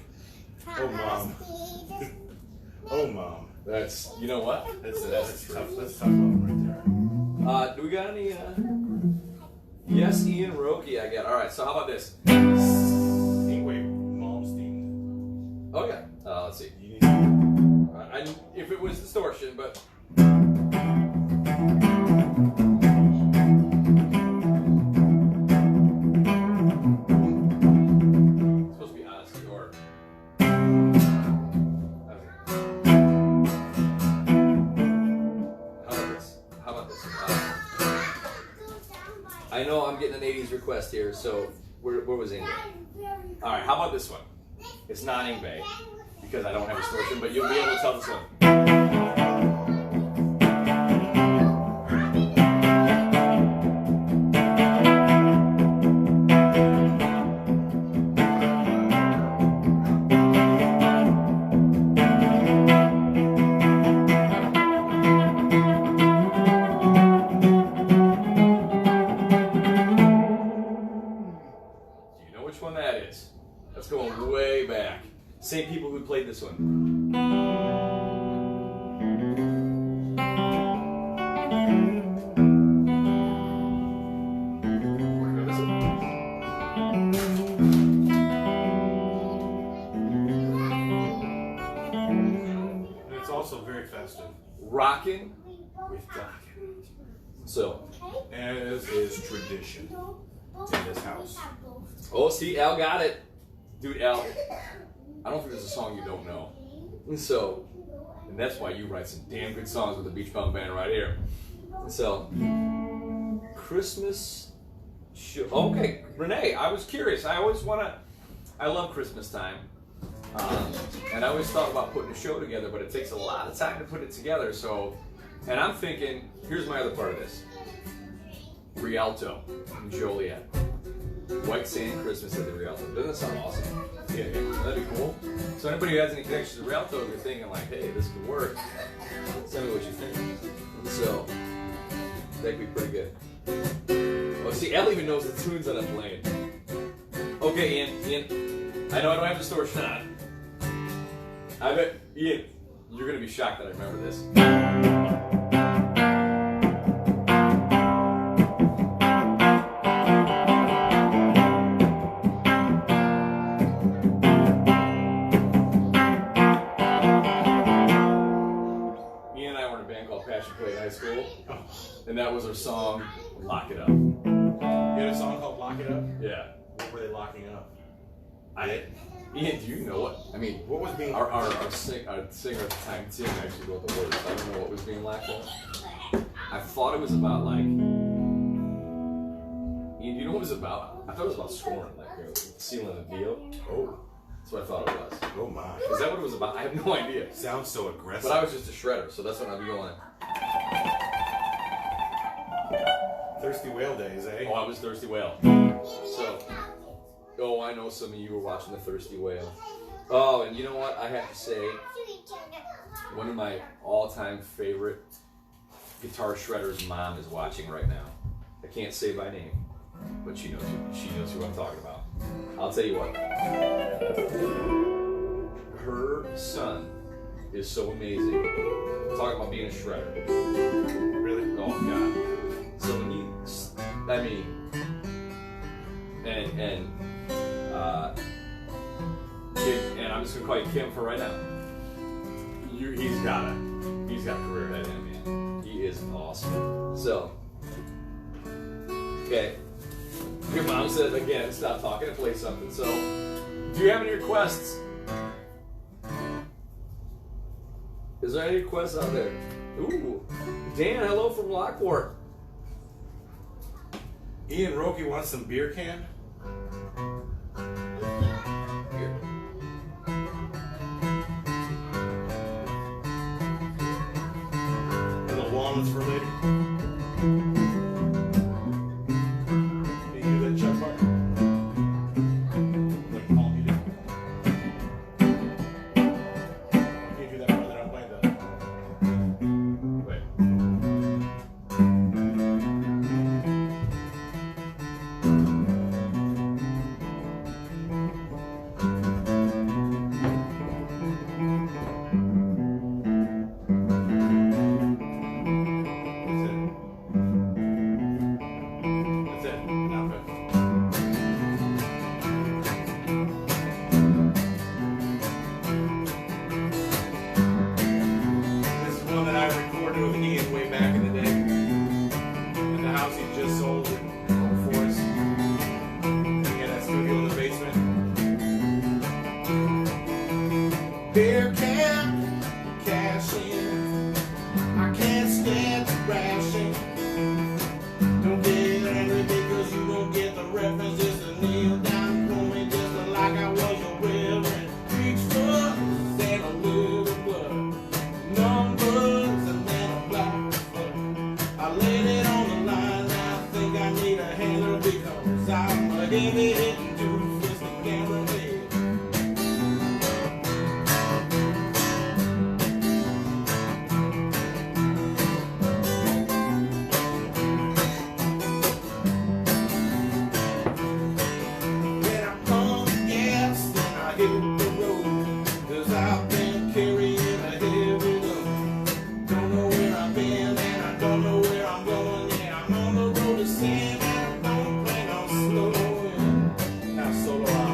Oh, Mom. Oh, Mom. That's, you know what? That's tough. That's tough one right there. Do we got any, yes, Ian Roki, I got. All right, so how about this? Anyway, Malmsteen. Oh, yeah. Let's see. You need If it was distortion, but. It's supposed to be honesty or. Amy's request here. So where was Ingve? All right, how about this one? It's not Ingve because I don't have distortion, but you'll be able to tell this one. Which one that is? That's going way back. Same people who played this one. What is And it's also very festive. Rockin' with Dockin'. So, As is tradition in this house. oh, see, Al got it. Dude, Al, I don't think there's a song you don't know. So, and that's why you write some damn good songs with the Beach Bum Band right here. So, Christmas show. Okay, Renee, I was curious. I love Christmas time. And I always thought about putting a show together, but it takes a lot of time to put it together. So, and I'm thinking, here's my other part of this. Rialto in Joliet. White Sand Christmas at the Rialto. Doesn't that sound awesome? Yeah, that'd be cool. So anybody who has any connections to Rialto, if you're thinking like, hey, this could work, tell me what you think. So, that'd be pretty good. Oh, see, Elle even knows the tunes that I'm playing. Okay, Ian, I know I don't have distortion on. I bet, Ian, you're going to be shocked that I remember this. School, and that was our song, Lock It Up. You had a song called Lock It Up? Yeah. What were they locking up? Ian, do you know what? I mean, What was being... our singer at the time, Tim, actually wrote the words. I don't know what was being locked up. I thought it was about, like... Ian, do you know what it was about? I thought it was about scoring, like sealing a deal. Oh. That's what I thought it was. Oh my. Is that what it was about? I have no idea. Sounds so aggressive. But I was just a shredder, so that's what I'd be going. Thirsty Whale days, eh? Oh, I was Thirsty Whale. So, oh, I know some of you were watching the Thirsty Whale. Oh, and you know what? I have to say, one of my all-time favorite guitar shredder's mom is watching right now. I can't say by name, but she knows who I'm talking about. I'll tell you what. Her son is so amazing. Talking about being a shredder. Really? Oh God. So when you, I mean, and I'm just gonna call you Kim for right now. He's got a career ahead of him, man. He is awesome. So, okay. Your mom said again, stop talking and play something. So, do you have any requests? Is there any requests out there? Ooh, Dan, hello from Lockport. Ian Roki wants some beer can? Here. Little walnuts for later. Can you do that, Chuck Park? Like Paul, you do. Can you do that brother? I'm playing the... Wait. That's it. Not bad. This is one that I recorded with Ian way back in the day. In the house he just sold in Oak Forest. He had that studio in the basement. Beer can, cash in. I can't stand the ration. Don't get angry because you don't get heavy hitting two-fist and gambling head. When I'm on the gas and I hit the road, 'cause I've been carrying a heavy load. Don't know where I've been and I don't know where I'm going. Yeah, I'm on the road to sin and I don't plan on slowing. Now solo out.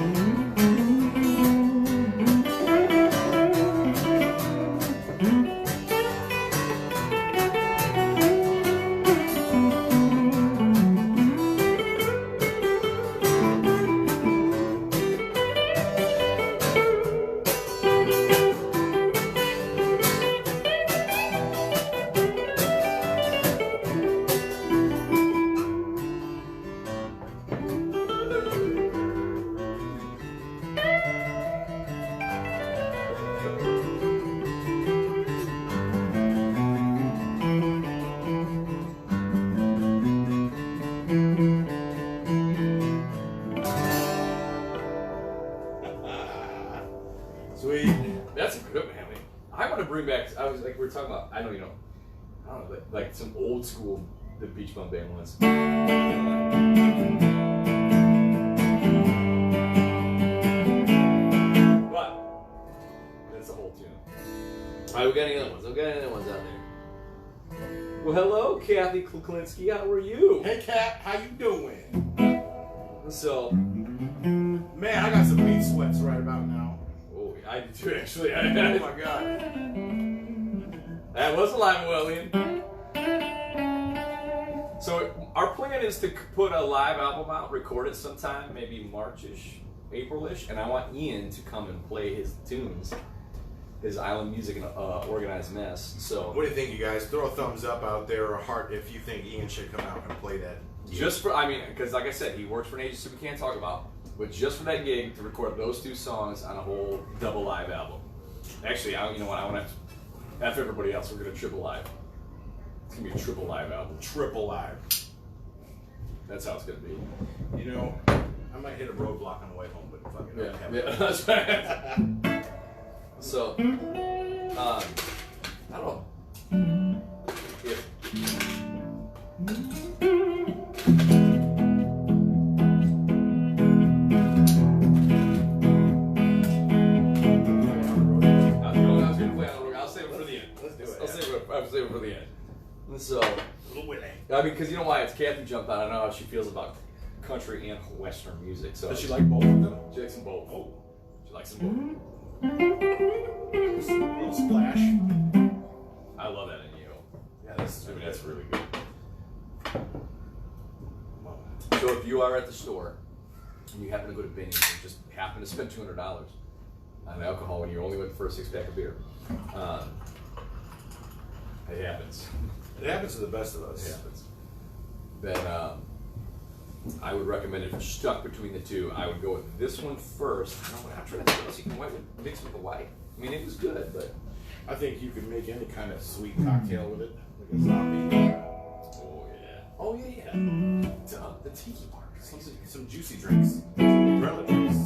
Sweet. That's a good one. I mean, I want to bring back. I was like, we were talking about. I don't know, like some old school the Beach Bum Band ones. But that's a whole tune. All right, we got any other ones? We got any other ones out there? Well, hello, Kathy Kuklinski. How are you? Hey Kat, how you doing? So, Man, I got some meat sweats right about now. oh, I do too, actually. Oh my god. That was a live William. So our plan is to put a live album out, record it sometime, maybe March-ish, April-ish, and I want Ian to come and play his tunes, his island music and organized mess. So What do you think, you guys? Throw a thumbs up out there or a heart if you think Ian should come out and play that. just for, I mean, because like I said, he works for an agency we can't talk about, but just for that gig to record those two songs on a whole double live album. Actually, you know what? I want to, after everybody else, we're gonna triple live. It's gonna be a triple live album. Triple live. That's how it's gonna be. You know, I might hit a roadblock on the way home, but fuck it. Yeah, I'll have yeah, it. that's right. So, I don't know. If, I was gonna play on the I'll save it for the end. Let's do it. I'll save it for the end. So, Little Willie. I mean, because you know why? It's Kathy jumped out. I know how she feels about country and western music. So Does she like both of them? She likes them both. Oh. She likes them A little splash. both. I love that in you. Yeah, this is I mean, that's really good. Well, So if you are at the store and you happen to go to Benny's and just happen to spend $200 on alcohol when you only went for a 6-pack of beer, it happens. it happens to the best of us. It happens. Then I would recommend if you're stuck between the two, I would go with this one first. I'm trying to think what else you can mix with the white. I mean, it was good, but I think you can make any kind of sweet cocktail with it. Like a zombie. oh yeah. The tiki bar. Some juicy drinks. Umbrella drinks.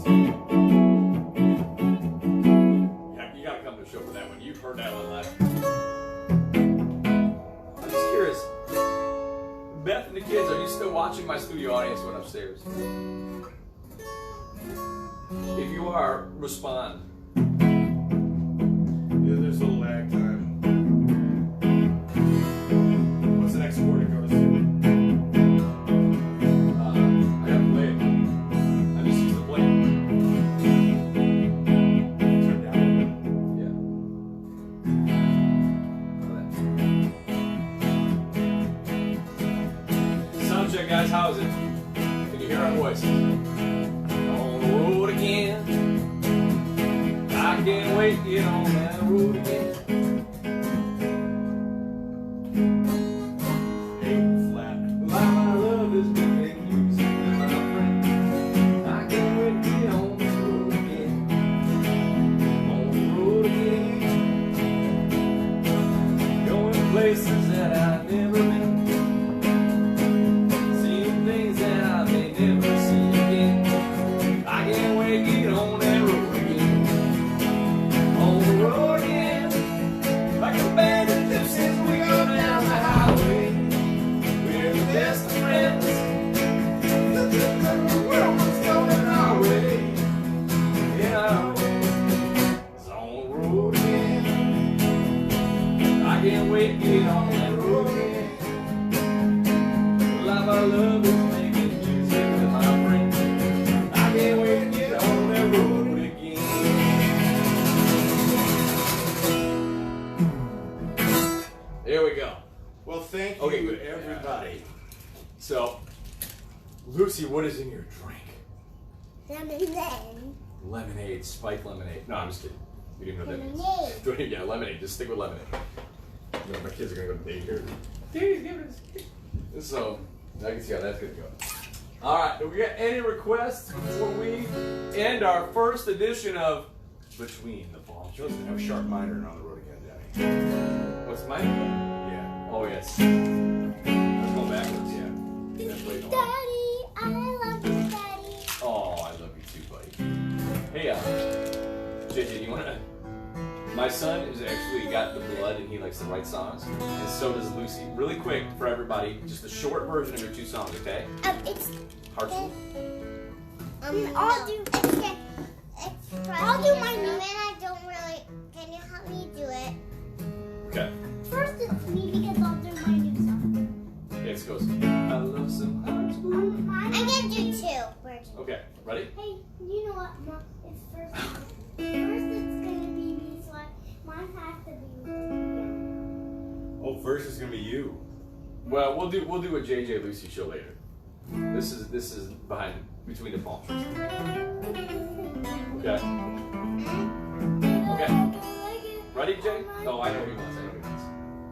Yeah, you gotta come to the show for that one. You've heard that one live. I'm just curious. Beth and the kids, are you still watching my studio audience when upstairs? If you are, respond. Yeah, there's a little lag time. What's the next chord it goes to? I gotta play it. I just used to play it. Turn down. Yeah. Sound check, guys. How's it? Can you hear our voices? On the road again. I can't wait to get on that road again. A flat. Like my love is making music with my friend. I can't wait to get on the road again. On the road again. Going places that I've never been. Seeing things that I may never see again. Lucy, what is in your drink? Lemonade. Lemonade, spiked lemonade. No, I'm just kidding. You didn't know that means. Lemonade. Yeah, lemonade. Just stick with lemonade. You know, my kids are gonna go to daycare. Daddy's giving us. So I can see how that's gonna go. All right. Do we got any requests before we end our first edition of Between the Palm She Trees? doesn't have Sharp Minor on the road again, Daddy. What's mine? Yeah. Oh yes. Let's go backwards. Yeah. That's way more. Daddy, I love you, Daddy. Oh, I love you too, buddy. Hey, JJ, do you wanna? My son has actually got the blood and he likes to write songs, and so does Lucy. Really quick for everybody, just a short version of your two songs, okay? It's Heartful. I'll do. I'll do my new, and I don't really. Can you help me do it? Okay. First, it's me because I'll do my new song. Okay, this goes. I love some heartful. I'm gonna do two versions. Okay, ready? Hey, you know what? Mom, it's first. First, it's gonna be me, so mine has to be. Oh, first is gonna be you. Well, we'll do a JJ Lucy show later. This is behind Between the Palm Trees. Okay. Okay. Ready, Jay? Oh, I know what he wants.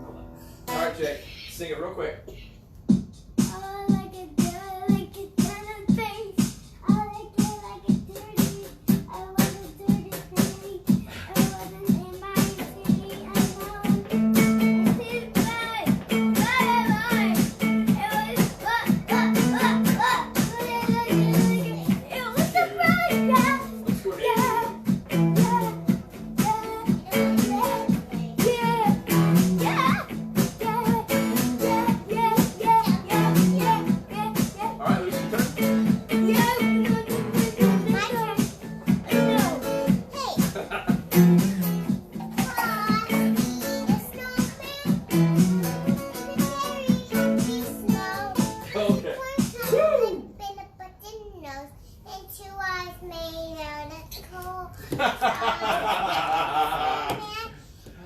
Hold on. All right, Jay. Sing it real quick. I like it good, I like it kind of face. I like it dirty. I want it dirty, dirty. I wasn't in my city. I know it's right. It was surprise, yeah. Let's go, Jay. All right, Lucy, turn. Okay.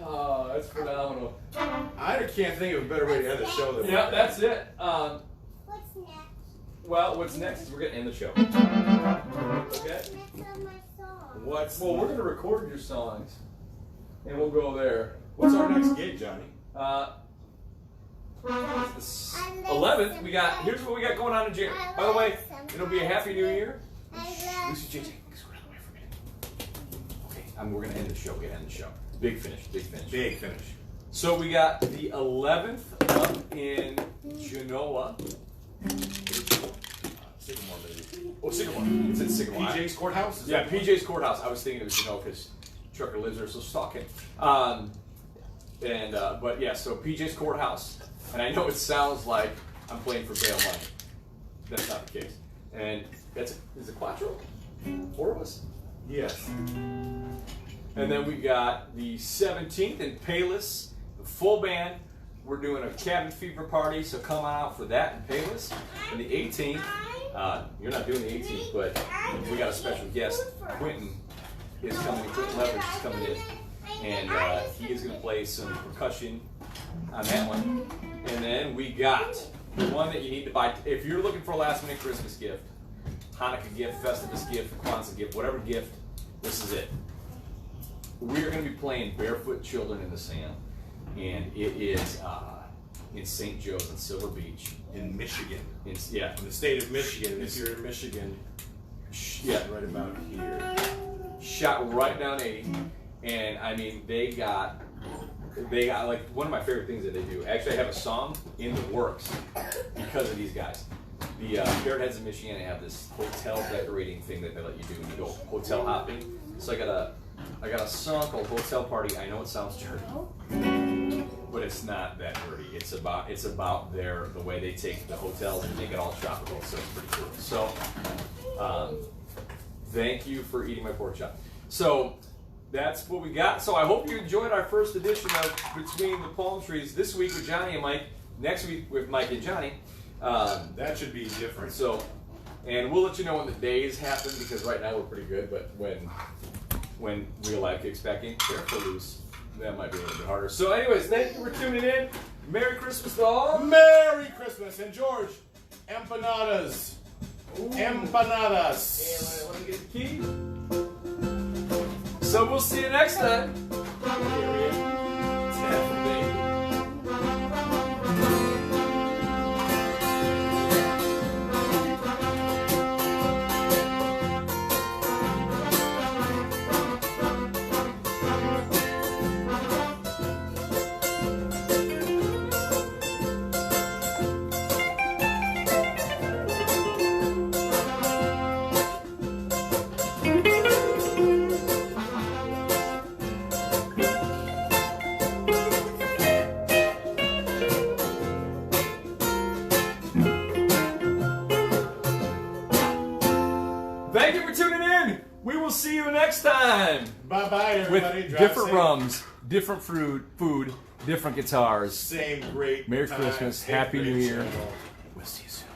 Oh, that's phenomenal. I can't think of a better way to end the show than Yeah, that's it. What's next? Well, what's next is we're gonna end the show. What's Okay. next on my song? What's Well, we're gonna record your songs, and we'll go there. What's our next gig, Johnny? The 11th. We got. Here's what we got going on in January. By the way, it'll be a Happy New Year. Lucy, JJ, screw out of the way for a minute. Okay, we're gonna end the show. We're gonna end the show. Big finish. Big finish. Big finish. So we got the 11th up in Genoa. Sycamore, baby. Oh, Sycamore. It's in Sycamore. PJ's Courthouse? Is Yeah, that- PJ's Courthouse. I was thinking it was Genoa because Trucker lives there, so stalk him. But yeah, so PJ's Courthouse. And I know it sounds like I'm playing for bail money. That's not the case. And is it Quattro? 4 of us? Yes. And then we got the 17th in Palos, the full band. We're doing a cabin fever party, so come on out for that in Palos. And the 18th, you're not doing the 18th, but we got a special guest. Quentin is coming. Quentin Leverage is coming in, and he is going to play some percussion on that one. And then we got the one that you need to buy if you're looking for a last-minute Christmas gift, Hanukkah gift, Festivus gift, Kwanzaa gift, whatever gift. This is it. We're going to be playing Barefoot Children in the Sand, and it is in St. Joe's in Silver Beach. In Michigan. Yeah. In the state of Michigan. If you're in Michigan, Yeah. right about here. Shot right down 80, and I mean they got like one of my favorite things that they do. Actually, I have a song in the works because of these guys. The Parrot Heads of Michigan have this hotel decorating thing that they let you do. You go hotel hopping. So I got a song called Hotel Party. I know it sounds dirty, but it's not that dirty. It's about the way they take the hotels and make it all tropical. So it's pretty cool. So thank you for eating my pork chop. So that's what we got. So I hope you enjoyed our first edition of Between the Palm Trees this week with Johnny and Mike. Next week with Mike and Johnny. That should be different. So, and we'll let you know when the days happen because right now we're pretty good, but when real life kicks back in, careful loose, that might be a little bit harder. So anyways, thank you for tuning in. Merry Christmas to all. Merry Christmas and George, empanadas. empanadas. And let me get the key. So we'll see you next time. Thank you for tuning in. We will see you next time. Bye-bye, With everybody. Drive different safe. rums, different food, different guitars. Same great Merry time, Christmas, same Happy great New Year. channel. We'll see you soon.